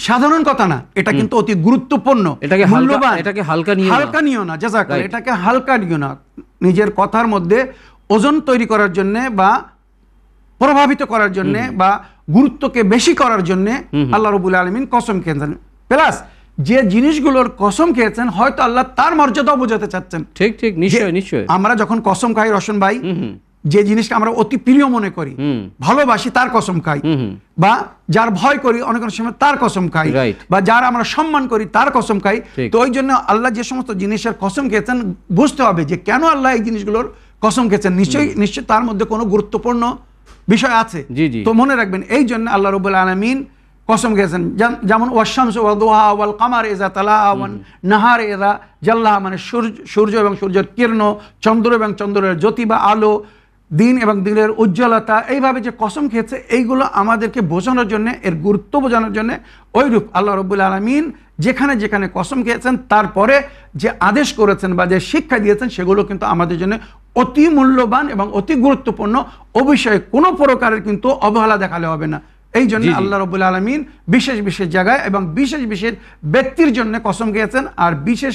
সাধারণ কথা না, এটা কিন্তু অতি গুরুত্বপূর্ণ, এটাকে মূল্যবান। এটাকে হালকা নিও না, জাযাকাল্লাহ, এটাকে হালকা নিও না। নিজের কথার মধ্যে ওজন তৈরি করার জন্য বা প্রভাবিত করার জন্য বা গুরুত্বকে বেশি করার জন্য আল্লাহ রাব্বুল আলামিন কসম খেয়েছেন। প্লাস যে জিনিসগুলোর কসম খেয়েছেন হয়তো আল্লাহ তার মর্যাদাও বোঝাতে চাচ্ছেন। ঠিক ঠিক, নিশ্চয় নিশ্চয়। আমরা যখন কসম খাই রশন ভাই, যে জিনিসকে আমরা অতি প্রিয় মনে করি, ভালোবাসি, তার কসম খাই, বা যার ভয় করি অনেক সময় তার কসম খাই, বা যার আমরা সম্মান করি তার কসম খাই। তো ওই জন্য আল্লাহ যে সমস্ত জিনিসের কসম খেয়েছেন বুঝতে হবে যে কেন আল্লাহ এই জিনিসগুলোর কসম খেয়েছেন। নিশ্চয়ই তার মধ্যে কোনো গুরুত্বপূর্ণ বিষয় আছে। তো মনে রাখবেন, এই জন্য আল্লাহ রাব্বুল আলামিন কসম খেয়েছেন। যেমন ওয়াশ-শামসু ওয়া-দুহা ওয়াল কামার ইযা তালাহা ওয়ান নাহার ইযা জাল্লাহা, মানে সূর্য এবং সূর্যের কিরণ, চন্দ্র এবং চন্দ্রের জ্যোতি বা আলো, দিন এবং দিনের উজ্জ্বলতা, এইভাবে যে কসম খেয়েছে এইগুলো আমাদেরকে বোঝানোর জন্য, এর গুরুত্ব বোঝানোর জন্য ওইরূপ আল্লাহ রাব্বুল আলামিন যেখানে যেখানে কসম খেয়েছেন তারপরে যে আদেশ করেছেন বা যে শিক্ষা দিয়েছেন সেগুলো কিন্তু আমাদের জন্য অতি মূল্যবান এবং অতি গুরুত্বপূর্ণ। অবশ্যই কোনো প্রকারের কিন্তু অবহেলা দেখালে হবে না। এই জন্য আল্লাহ রাব্বুল আলামিন বিশেষ বিশেষ জায়গায় এবং বিশেষ বিশেষ ব্যক্তির জন্য কসম খেয়েছেন আর বিশেষ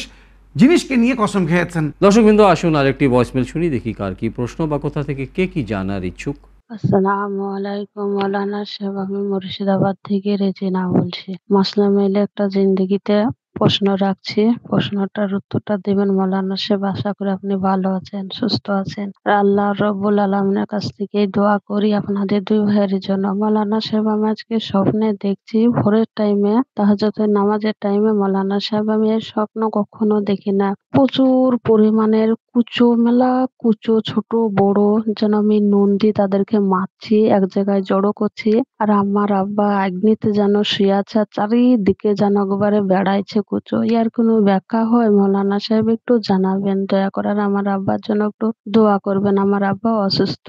জিনিসকে নিয়ে কসম খেয়েছেন। দর্শকবৃন্দ, আসুন আরেকটি ভয়েসমেল শুনি, দেখি কার কি প্রশ্ন বা কোথা থেকে কে কি জানার ইচ্ছুক। আসসালামু আলাইকুম মাওলানা সাহেব, আমি মুর্শিদাবাদ থেকে রেজিনা বলছি। মাসলা মেলে একটা জিন্দেগিতে প্রশ্ন রাখছি, প্রশ্নটার উত্তরটা দিবেন মাওলানা সাহেব। আশা করি আপনি ভালো আছেন, সুস্থ আছেন। আর আল্লাহ রব্বুল আলামিনের কাছ থেকে দোয়া করি আপনাদের দুই ভাইয়ের জন্য। মাওলানা সাহেব, আমি আজকে স্বপ্নে দেখছি ভোরের টাইমে, তাহাজ্জুদের নামাজের টাইমে, মাওলানা সাহেব আমি এই স্বপ্ন কখনো দেখি না। প্রচুর পরিমাণের কুচো, মেলা কুচো, ছোট বড়, যেন আমি নুন দিয়ে তাদেরকে মারছি, এক জায়গায় জড়ো করছি। আর আমার আব্বা আগ্নিতে যেন শুয়ে আছে, আর চারিদিকে যেন একবারে বেড়াইছে কুচো। ইয়ার কোনো ব্যাখ্যা হয় মাওলানা সাহেব? একটু জানাবেন দয়া করে। আর আমার আব্বার জন্য একটু দোয়া করবেন, আমার আব্বা অসুস্থ।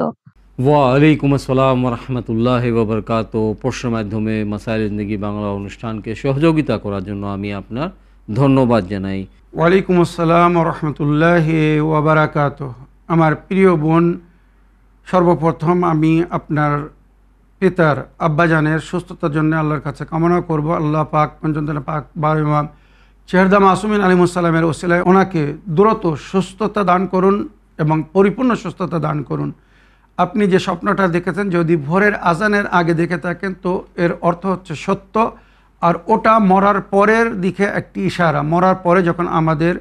ওয়ালাইকুম আসসালাম ওয়া রাহমাতুল্লাহি ওয়া বারাকাতুহু। প্রশ্নের মাধ্যমে মাসাইল জিন্দেগি বাংলা অনুষ্ঠানকে সহযোগিতা করার জন্য আমি আপনার ধন্যবাদ জানাই। ওয়ালাইকুম আসসালাম ওয়া রাহমাতুল্লাহি ওয়া বারাকাতুহু। আমার প্রিয় বোন, সর্বপ্রথম আমি আপনার পিতার আব্বাজানের সুস্থতার জন্য আল্লাহর কাছে কামনা করব। আল্লাহ পাক পঞ্চম পাক বার ইমাম চেহারদা মাসুমিন আলাইহিস সালামের ওসিলায় ওনাকে দ্রুত সুস্থতা দান করুন এবং পরিপূর্ণ সুস্থতা দান করুন। আপনি যে স্বপ্নটা দেখেছেন, যদি ভোরের আজানের আগে দেখে থাকেন তো এর অর্থ হচ্ছে সত্য, আর ওটা মরার পরের দিকে একটি ইশারা। মরার পরে যখন আমাদের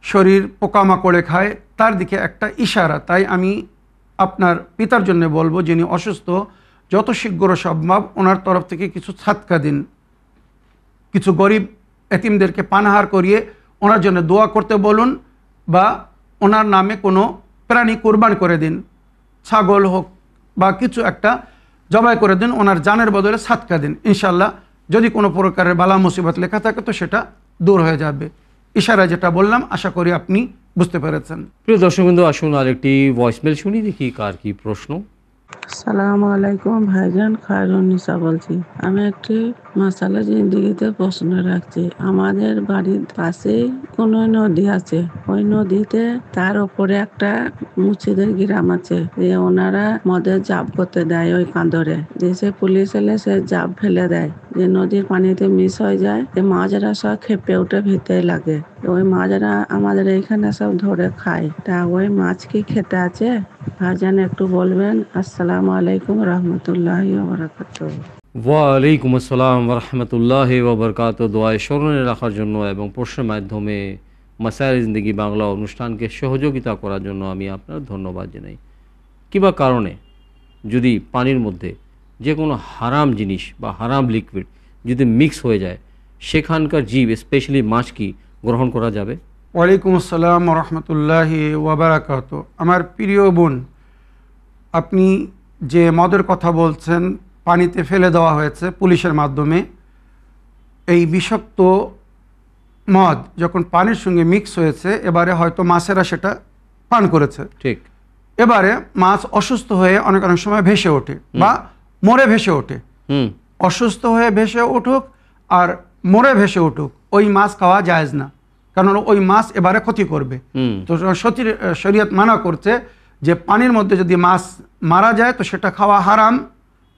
শরীর পোকামাকড়ে খায় তার দিকে একটা ইশারা। তাই আমি আপনার পিতার জন্য বলবো, যিনি অসুস্থ, যত শীঘ্র সম্ভব ওনার তরফ থেকে কিছু সাদকা দিন, কিছু গরিব এতিমদেরকে পানাহার করিয়ে ওনার জন্য দোয়া করতে বলুন, বা ওনার নামে কোনো প্রাণী কোরবান করে দিন, ছাগল হোক বা কিছু একটা জবাই করে দিন, ওনার জানের বদলে সাদকা দিন। ইনশাল্লাহ যদি কোনো প্রকারের বালা মুসিবত লেখা থাকে তো সেটা দূর হয়ে যাবে। ইশারা যেটা বললাম আশা করি আপনি বুঝতে পেরেছেন। প্রিয় দর্শকবৃন্দ, আসুন আরেকটি ভয়েসমেল শুনি, দেখি কার কি প্রশ্ন। আসসালামু আলাইকুম ভাইজান, খায়রুন্নিসা বলছি। আমি একটি মাসালা জিন্দিগিতে প্রশ্ন রাখছি। আমাদের বাড়ির পাশে কোনো নদী আছে, ওই নদীতে তার উপরে একটা মুচিদের গ্রাম আছে, যে ওনারা মদের জাপ করতে দেয় ওই কাঁদরে, যে সে পুলিশ এলে সে জাপ ফেলে দেয়, যে নদীর পানিতে মিস হয়ে যায়, যে মাছরা সব খেপে উঠে ভিতরে লাগে। ওই মাছরা আমাদের এইখানে সব ধরে খায়। তা ওই মাছ কি খেতে আছে ভাইজান, একটু বলবেন। আসসালামু আলাইকুম রহমতুল্লাহি ওয়া বারাকাতুহু। ওয়ালাইকুম আসসালাম ওয়া রাহমাতুল্লাহি ওয়া বারাকাতুহু। দোয়ায় স্মরণে রাখার জন্য এবং প্রশ্নের মাধ্যমে মাসাইল জিন্দেগি বাংলা অনুষ্ঠানকে সহযোগিতা করার জন্য আমি আপনার ধন্যবাদ জানাই। কিবা কারণে যদি পানির মধ্যে যে কোনো হারাম জিনিস বা হারাম লিকুইড যদি মিক্স হয়ে যায়, সেখানকার জীব স্পেশালি মাছ কি গ্রহণ করা যাবে? ওয়ালাইকুম আসসালাম ওয়া রাহমাতুল্লাহি ওয়া বারাকাতুহু। আমার প্রিয় বোন, আপনি যে মদের কথা বলছেন, পানিতে ফেলে দেওয়া হয়েছে পুলিশের মাধ্যমে, এই বিষাক্ত মদ যখন পানির সঙ্গে মিক্স হয়েছে, এবারে হয়তো মাছেরা সেটা পান করেছে, ঠিক। এবারে মাছ অসুস্থ হয়ে অনেক অনেক সময় ভেসে ওঠে বা মরে ভেসে ওঠে। অসুস্থ হয়ে ভেসে উঠুক আর মরে ভেসে উঠুক, ওই মাছ খাওয়া জায়েজ না, কারণ ওই মাছ এবারে ক্ষতি করবে। তো শরীয়ত মানা করছে যে পানির মধ্যে যদি মাছ মারা যায় তো সেটা খাওয়া হারাম,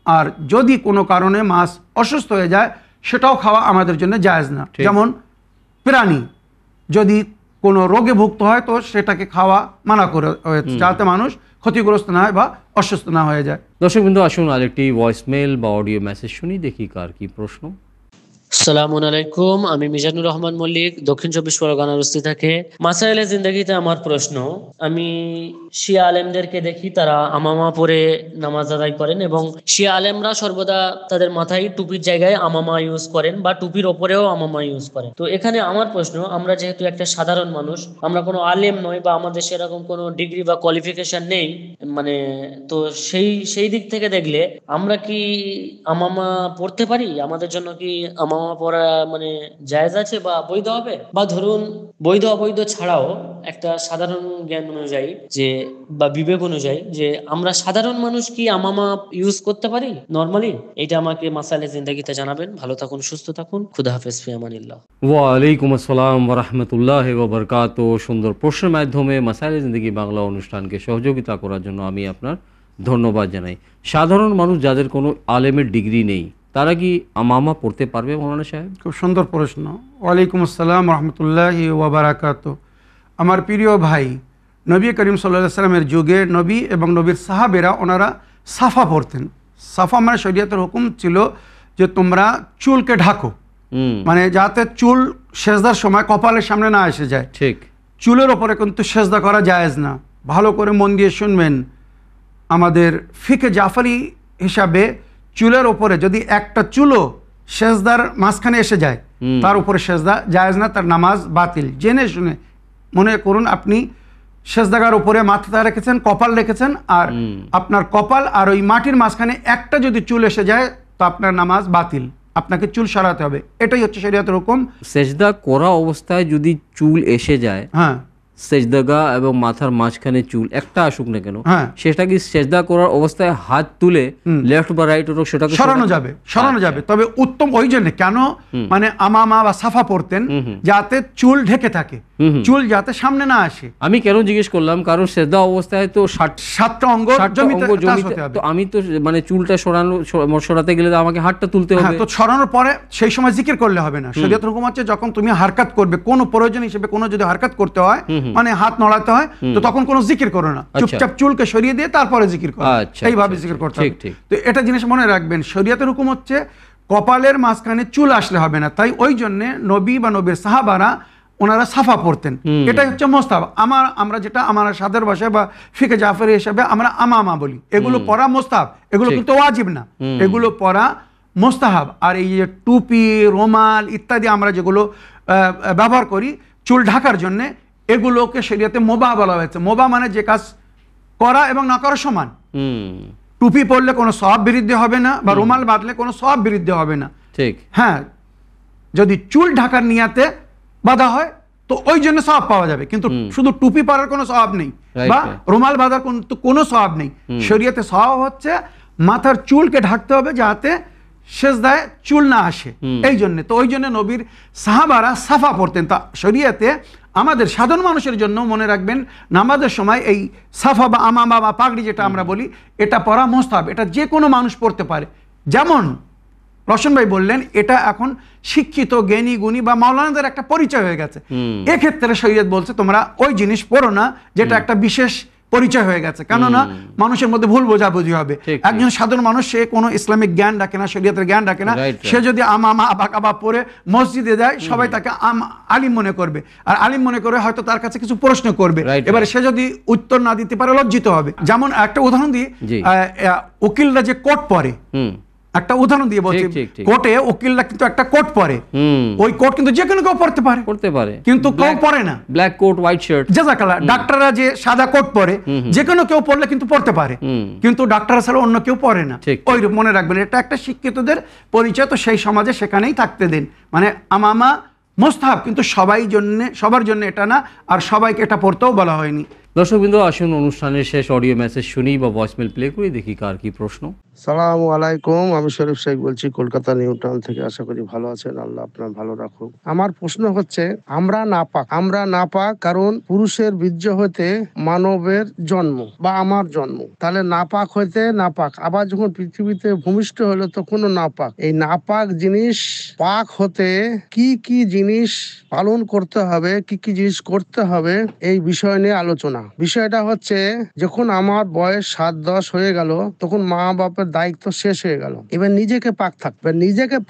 আর যদি কোনো কারণে মাছ অসুস্থ হয়ে যায় সেটাও খাওয়া আমাদের জন্য জায়েজ না। যেমন প্রাণী যদি কোনো রোগে ভুক্ত হয় তো সেটাকে খাওয়া মানা করে হয়েছে, যাতে মানুষ ক্ষতিগ্রস্ত না হয় বা অসুস্থ না হয়ে যায়। দর্শকবৃন্দ, আসুন আরেকটি ভয়েসমেল বা অডিও মেসেজ শুনি, দেখি কার কি প্রশ্ন। আসসালামু আলাইকুম, আমি মিজানুর রহমান মল্লিক, দক্ষিণ 24 পরগনার উপস্থিত থেকে। মাসাইলে জিন্দেগিতে আমার প্রশ্ন, আমি শিয়া আলেমদেরকে দেখি তারা আমামা পরে নামাজ আদায় করেন এবং শিয়া আলেমরা সর্বদা তাদের মাথায় টুপির জায়গায় আমামা ইউজ করেন বা টুপির ওপরেও আমামা ইউজ করেন। তো এখানে আমার প্রশ্ন, আমরা যেহেতু একটা সাধারণ মানুষ, আমরা কোনো আলেম নই বা আমাদের সেরকম কোনো ডিগ্রি বা কোয়ালিফিকেশন নেই, মানে তো সেই দিক থেকে দেখলে আমরা কি আমামা পড়তে পারি? আমাদের জন্য কি আমামা পড়া মানে জায়েজ আছে বা বৈধ হবে? বা ধরুন বৈধ অবৈধ ছাড়াও একটা সাধারণ জ্ঞান অনুযায়ী যে বা বিবেক অনুযায়ী যে আমরা সাধারণ মানুষ কি আমামা ইউজ করতে পারি নরমালি? এটা আমাকে মাসাইলে জিন্দেগিতে জানাবেন। ভালো থাকুন, সুস্থ থাকুন, খুদা হাফেজ, ফি আমানিল্লাহ। ওয়ালাইকুম আসসালাম ওয়া রাহমাতুল্লাহি ওয়া বারাকাতুহু। সুন্দর প্রশ্নের মাধ্যমে মাসাইলে জিন্দেগি বাংলা অনুষ্ঠানকে সহযোগিতা করার জন্য আমি আপনার ধন্যবাদ জানাই। সাধারণ মানুষ যাদের কোনো আলেমের ডিগ্রি নেই তারা কি আমামা পড়তে পারবে মৌলানা সাহেব? খুব সুন্দর প্রশ্ন। ওয়ালাইকুম আসসালাম রহমতুল্লাহি ওয়া বারাকাতুহু। আমার প্রিয় ভাই, নবী করিম সাল্লাল্লাহু আলাইহি সাল্লামের যুগে নবী এবং নবীর সাহাবেরা ওনারা সাফা পরতেন। সাফা মানে শরীয়তের হুকুম ছিল যে তোমরা চুলকে ঢাকো, মানে যাতে চুল সেজদার সময় কপালের সামনে না এসে যায়। ঠিক, চুলের ওপরে কিন্তু সেজদা করা জায়েজ না। ভালো করে মন দিয়ে শুনবেন, আমাদের ফিকে জাফরি হিসাবে চুলের ওপরে যদি একটা চুলও সেজদার মাঝখানে এসে যায় তার উপরে সেজদা জায়েজ না, তার নামাজ বাতিল। জেনে শুনে মনে করুন আপনি সেজদাগার উপরে মাথাটা রেখেছেন, কপাল রেখেছেন, আর আপনার কপাল আর ওই মাটির মাঝখানে একটা যদি চুল এসে যায় তো আপনার নামাজ বাতিল, আপনাকে চুল সরাতে হবে। এটাই হচ্ছে শরীয়তের হুকুম। সেজদা করা অবস্থায় যদি চুল এসে যায়, হ্যাঁ, সেজদাগা এবং মাথার মাঝখানে চুল একটা আসুক না কেন, হ্যাঁ, সেটা কি সেজদা করার অবস্থায় হাত তুলে লেফট বা রাইট ওটা সেটাকে সরানো যাবে, সরানো যাবে। তবে উত্তম ওই জন্য কেন, মানে আমামা বা সাফা পড়তেন যাতে চুল ঢেকে থাকে, চুল যাতে সামনে না আসে। আমি কেন জিজ্ঞেস করলাম, কারণ সেজদা অবস্থায় তো সাতটা অঙ্গ জমিতে হতে হবে। তো আমি তো মানে চুলটা সরাতে গেলে তো আমাকে হাতটা তুলতে হবে। তো সরানোর পরে সেই সময় জিকির করলে হবে না। শরীয়তের হুকুম আছে যখন তুমি হারকাত করবে, কোনো প্রয়োজন হিসেবে কোনো যদি হারকাত করতে হয়, মানে হাত নড়াতে হয়, তো তখন কোনো জিকির করো না, চুপচাপ চুলকে সরিয়ে দিয়ে তারপরে জিকির করো। এইভাবে জিকির করতে হবে। তো এটা জিনিস মনে রাখবেন, শরীয়তের হুকুম হচ্ছে কপালের মাঝখানে চুল আসলে হবে না। তাই ওই জন্য নবী বা নবীর সাহাবারা ওনারা সাফা পড়তেন। এটাই হচ্ছে মোস্তাহাব। আমরা যেটা আমার সাদের ভাষায় বা ফিকে জাফরি হিসাবে আমরা আমামা বলি, এগুলো পড়া মোস্তাহাব, এগুলো কিন্তু ওয়াজিব না, এগুলো পড়া মোস্তাহাব। আর এই যে টুপি, রুমাল ইত্যাদি আমরা যেগুলো ব্যবহার করি চুল ঢাকার জন্য, এগুলোকে শরীয়তে মোবাহ বলা হয়েছে। মোবাহ মানে যে কাজ করা এবং না করা সমান। টুপি পরলে কোনো সওয়াব বৃদ্ধি হবে না, বা রুমাল বাঁধলে কোনো সওয়াব বৃদ্ধি হবে না। ঠিক, হ্যাঁ, যদি চুল ঢাকার নিয়াতে বাঁধা হয় তো ওই জন্য সওয়াব পাওয়া যাবে, কিন্তু শুধু টুপি পরার কোনো সওয়াব নেই বা রুমাল বাঁধার কোনো সওয়াব নেই। শরীয়তে সওয়াব হচ্ছে মাথার চুলকে ঢাকতে হবে যাতে সেজদায় চুল না আসে, এই জন্য। তো ওই জন্য নবীর সাহাবারা সাফা পড়তেন। তা শরীয়তে আমাদের সাধারণ মানুষের জন্য মনে রাখবেন, নামাজের সময় এই সাফা বা আমামা বা পাগড়ি যেটা আমরা বলি, এটা পরা মুস্তাহাব। এটা যে কোনো মানুষ পড়তে পারে। যেমন রশন ভাই বললেন, এটা এখন শিক্ষিত জ্ঞানী গুণী বা মাওলানাদের একটা পরিচয় হয়ে গেছে। এক্ষেত্রে শরীয়ত বলছে তোমরা ওই জিনিস পড়ো না যেটা একটা বিশেষ পরিচয় হয়ে গেছে, কেননা মানুষের মধ্যে ভুল বোঝাবুঝি হবে। একজন সাধারণ মানুষ, সে কোনো ইসলামিক জ্ঞান রাখে না, শরীয়তের জ্ঞান রাখে না, সে যদি আমামা আবাকাবা পরে মসজিদে যায়, সবাই তাকে আলিম মনে করবে, আর আলিম মনে করে হয়তো তার কাছে কিছু প্রশ্ন করবে। এবারে সে যদি উত্তর না দিতে পারে লজ্জিত হবে। যেমন একটা উদাহরণ দিই, উকিলরা যে কোট পরে, একটা উদাহরণ দিয়ে বলছি, কোর্টে উকিলরা কিন্তু একটা কোট পরে, ওই কোট কিন্তু যে কোনো কেউ পড়তে পারে, কিন্তু কেউ পরে না। ব্ল্যাক কোট, হোয়াইট শার্ট, জাযাকাল্লাহ। ডাক্তাররা যে সাদা কোট পরে, যে কোনো কেউ পড়লে কিন্তু পড়তে পারে, কিন্তু ডাক্তার ছাড়া অন্য কেউ পরে না। ওই মনে রাখবেন, এটা একটা শিক্ষিতদের পরিচয়। তো সেই সমাজে সেখানেই থাকতে দিন। মানে আমামা মুস্তাহাব, কিন্তু সবার জন্য এটা না, আর সবাইকে এটা পড়তেও বলা হয়নি। দর্শকবৃন্দ, আসুন অনুষ্ঠানের শেষ অডিও মেসেজ শুনি বা ভয়েসমেল প্লে করে দেখি কার কি প্রশ্ন। সালামু আলাইকুম, আমি শরীফ শেখ বলছি কলকাতা নিউ টাউন থেকে। আশা করি ভালো আছেন, আল্লাহ আপনার ভালো রাখুক। আমার প্রশ্ন হচ্ছে, আমরা নাপাক কারণ পুরুষের বীর্য হতে মানবের জন্ম বা আমার জন্ম, তাহলে নাপাক হইতে নাপাক, আবার যখন পৃথিবীতে ভূমিষ্ঠ হলো তখনও নাপাক। এই নাপাক জিনিস পাক হতে কি কি জিনিস পালন করতে হবে, কি কি জিনিস করতে হবে, এই বিষয় নিয়ে আলোচনা। বিষয়টা হচ্ছে, যখন আমার বয়স 7-10 হয়ে গেল তখন মা বাপের দায়িত্ব শেষ হয়ে গেল, এবার নিজেকে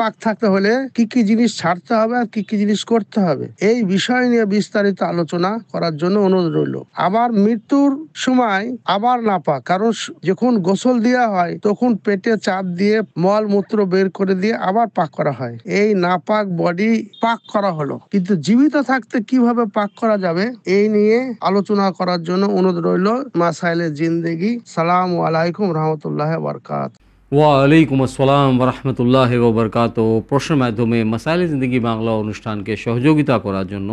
পাক থাকতে হলে কি কি জিনিস ছাড়তে হবে আর কি কি জিনিস করতে হবে, এই বিষয় নিয়ে বিস্তারিত আলোচনা করার জন্য অনুরোধ রইল। আবার মৃত্যুর সময় আবার নাপাক, কারণ যখন গোসল দেওয়া হয় তখন পেটে চাপ দিয়ে মল মূত্র বের করে দিয়ে আবার পাক করা হয়। এই নাপাক বডি পাক করা হলো, কিন্তু জীবিত থাকতে কিভাবে পাক করা যাবে এই নিয়ে আলোচনা করার জন্য অনুরোধ রইল। মাসাইলে জিন্দেগি। সালামু আলাইকুম রহমতুল্লাহ বারকাত। ওয়ালাইকুম আসসালাম রহমতুল্লাহ ওবরকাত। প্রশ্নের মাধ্যমে মাসাইলে জিন্দেগি বাংলা অনুষ্ঠানকে সহযোগিতা করার জন্য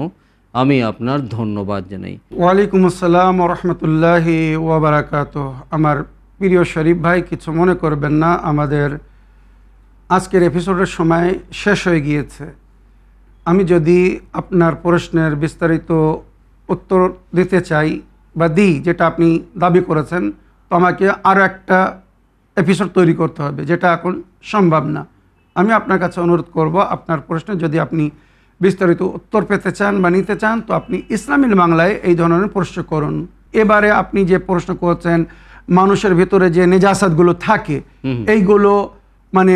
আমি আপনার ধন্যবাদ জানাই। ওয়ালাইকুম আসসালাম রহমতুল্লাহি ওয়াবারাকাত। আমার প্রিয় শরীফ ভাই, কিছু মনে করবেন না, আমাদের আজকের এপিসোডের সময় শেষ হয়ে গিয়েছে। আমি যদি আপনার প্রশ্নের বিস্তারিত উত্তর দিতে চাই বা দিই, যেটা আপনি দাবি করেছেন, তো আমাকে আরও একটা এপিসোড তৈরি করতে হবে, যেটা এখন সম্ভব না। আমি আপনার কাছে অনুরোধ করব, আপনার প্রশ্নে যদি আপনি বিস্তারিত উত্তর পেতে চান বা নিতে চান, তো আপনি ইসলামিক বাংলায় এই ধরনের প্রশ্ন করুন। এবারে আপনি যে প্রশ্ন করছেন, মানুষের ভিতরে যে নেজাসাতগুলো থাকে, এইগুলো মানে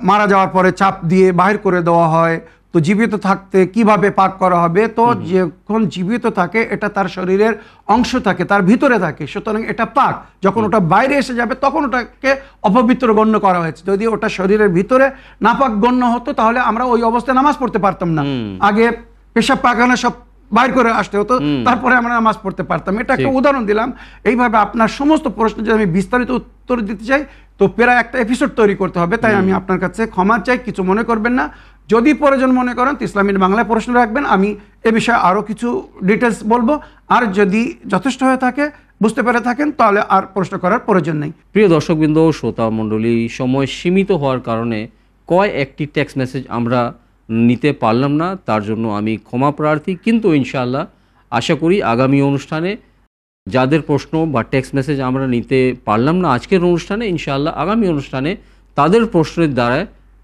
মারা যাওয়ার পরে চাপ দিয়ে বাহির করে দেওয়া হয়, তো জীবিত থাকতে কিভাবে পাক করা হবে? তো যখন জীবিত থাকে এটা তার শরীরের অংশ থাকে, তার ভিতরে থাকে, সুতরাং এটা পাক। যখন ওটা বাইরে এসে যাবে তখন ওটাকে অপবিত্র গণ্য করা হয়েছে। যদি ওটা শরীরের ভিতরে নাপাক গণ্য হতো তাহলে আমরা ওই অবস্থায় নামাজ পড়তে পারতাম না। আগে পেশাব পায়খানা সব বাইর করে আসতে হতো, তারপরে আমরা নামাজ পড়তে পারতাম। এটা একটা উদাহরণ দিলাম। এইভাবে আপনার সমস্ত প্রশ্ন যদি আমি বিস্তারিত উত্তর দিতে চাই তো প্রায় একটা এপিসোড তৈরি করতে হবে। তাই আমি আপনার কাছে ক্ষমা চাই, কিছু মনে করবেন না। যদি প্রয়োজন মনে করেন তো ইসলামিক বাংলায় প্রশ্ন রাখবেন, আমি এ বিষয়ে আরও কিছু ডিটেলস বলবো। আর যদি যথেষ্ট হয়ে থাকে, বুঝতে পেরে থাকেন, তাহলে আর প্রশ্ন করার প্রয়োজন নেই। প্রিয় দর্শকবৃন্দ, শ্রোতা মণ্ডলী, সময় সীমিত হওয়ার কারণে একটি টেক্সট মেসেজ আমরা নিতে পারলাম না, তার জন্য আমি ক্ষমা প্রার্থী। কিন্তু ইনশাআল্লাহ আশা করি আগামী অনুষ্ঠানে যাদের প্রশ্ন বা টেক্সট মেসেজ আমরা নিতে পারলাম না আজকের অনুষ্ঠানে, ইনশাআল্লাহ আগামী অনুষ্ঠানে তাদের প্রশ্নের দ্বারা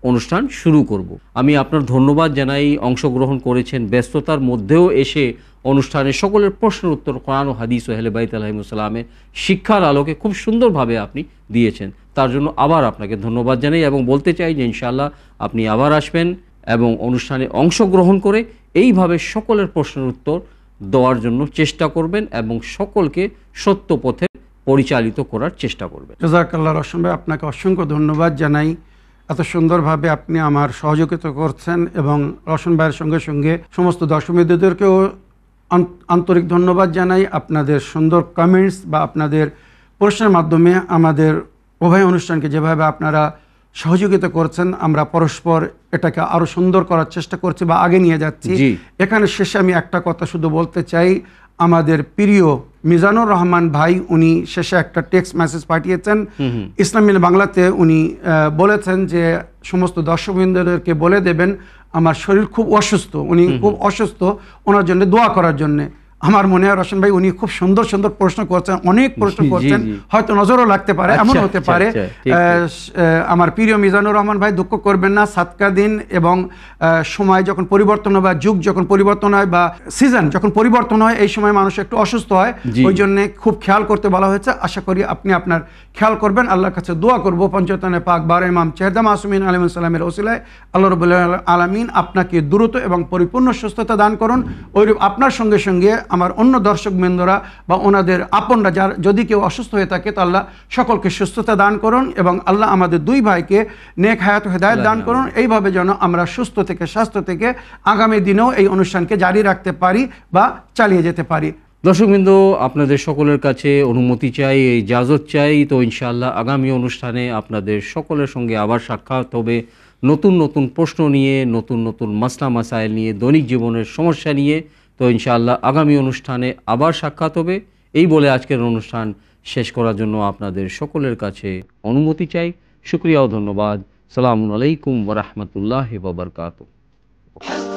অনুষ্ঠান শুরু করব। আমি আপনার ধন্যবাদ জানাই, অংশগ্রহণ করেছেন, ব্যস্ততার মধ্যেও এসে অনুষ্ঠানে সকলের প্রশ্নের উত্তর কোরআন ও হাদিস ও আহলে বাইত আলাইহিমুসসালামের শিক্ষার আলোকে খুব সুন্দরভাবে আপনি দিয়েছেন। তার জন্য আবার আপনাকে ধন্যবাদ জানাই এবং বলতে চাই যে ইনশাআল্লাহ আপনি আবার আসবেন এবং অনুষ্ঠানে অংশগ্রহণ করে এইভাবে সকলের প্রশ্নের উত্তর দেওয়ার জন্য চেষ্টা করবেন এবং সকলকে সত্য পথে পরিচালিত করার চেষ্টা করবেন। জাযাকাল্লাহ রহমান ভাই, আপনাকে অসংখ্য ধন্যবাদ জানাই। এত সুন্দরভাবে আপনি আমার সহযোগিতা করছেন এবং রওশন ভাইয়ের সঙ্গে সঙ্গে সমস্ত দর্শকবৃন্দদেরকেও আন্তরিক ধন্যবাদ জানাই। আপনাদের সুন্দর কমেন্টস বা আপনাদের প্রশ্নের মাধ্যমে আমাদের উভয় অনুষ্ঠানকে যেভাবে আপনারা সহযোগিতা করছেন, আমরা পরস্পর এটাকে আরও সুন্দর করার চেষ্টা করছি বা আগে নিয়ে যাচ্ছি। এখানে শেষে আমি একটা কথা শুধু বলতে চাই, আমাদের প্রিয় মিজানুর রহমান ভাই, উনি শেষে একটা টেক্সট মেসেজ পাঠিয়েছেন ইসলামিক বাংলাতে। উনি বলেছেন যে সমস্ত দর্শকবৃন্দদেরকে বলে দেবেন আমার শরীর খুব অসুস্থ, উনি খুব অসুস্থ, ওনার জন্য দোয়া করার জন্যে। আমার মনে হয় রওশন ভাই উনি খুব সুন্দর সুন্দর প্রশ্ন করছেন, অনেক প্রশ্ন করছেন, হয়তো নজরও লাগতে পারে, এমন হতে পারে। আমার প্রিয় মিজানুর রহমান ভাই, দুঃখ করবেন না, সাতকা দিন এবং সময় যখন পরিবর্তন হয় বা যুগ যখন পরিবর্তন হয় বা সিজন যখন পরিবর্তন হয়, এই সময় মানুষ একটু অসুস্থ হয়, ওই জন্যে খুব খেয়াল করতে বলা হয়েছে। আশা করি আপনি আপনার খেয়াল করবেন। আল্লাহর কাছে দোয়া করবো পঞ্চতনে পাক বার ইমাম চেহদা মাসুমিন আলাইহিস সালামের ওসিলায় আল্লাহ রাব্বুল আলামিন আপনাকে দ্রুত এবং পরিপূর্ণ সুস্থতা দান করুন। ওইরূপ আপনার সঙ্গে সঙ্গে আমার অন্য দর্শকবৃন্দরা বা ওনাদের আপনরা যার যদি কেউ অসুস্থ হয়ে থাকে, তো আল্লাহ সকলকে সুস্থতা দান করুন এবং আল্লাহ আমাদের দুই ভাইকে নেক হায়াত হেদায়েত দান করুন। এইভাবে যেন আমরা সুস্থ থেকে স্বাস্থ্য থেকে আগামী দিনেও এই অনুষ্ঠানকে জারি রাখতে পারি বা চালিয়ে যেতে পারি। দর্শকবৃন্দ, আপনাদের সকলের কাছে অনুমতি চাই, ইজাজত চাই। তো ইনশাআল্লাহ আগামী অনুষ্ঠানে আপনাদের সকলের সঙ্গে আবার সাক্ষাৎ হবে, নতুন নতুন প্রশ্ন নিয়ে, নতুন নতুন মাসলা মাসাইল নিয়ে, দৈনিক জীবনের সমস্যা নিয়ে। তো ইনশাআল্লাহ আগামী অনুষ্ঠানে আবার সাক্ষাৎ হবে। এই বলে আজকের অনুষ্ঠান শেষ করার জন্য আপনাদের সকলের কাছে অনুমতি চাই। শুকরিয়া ও ধন্যবাদ। সালামু আলাইকুম ওয়া রাহমাতুল্লাহি ওয়া বারাকাতুহু।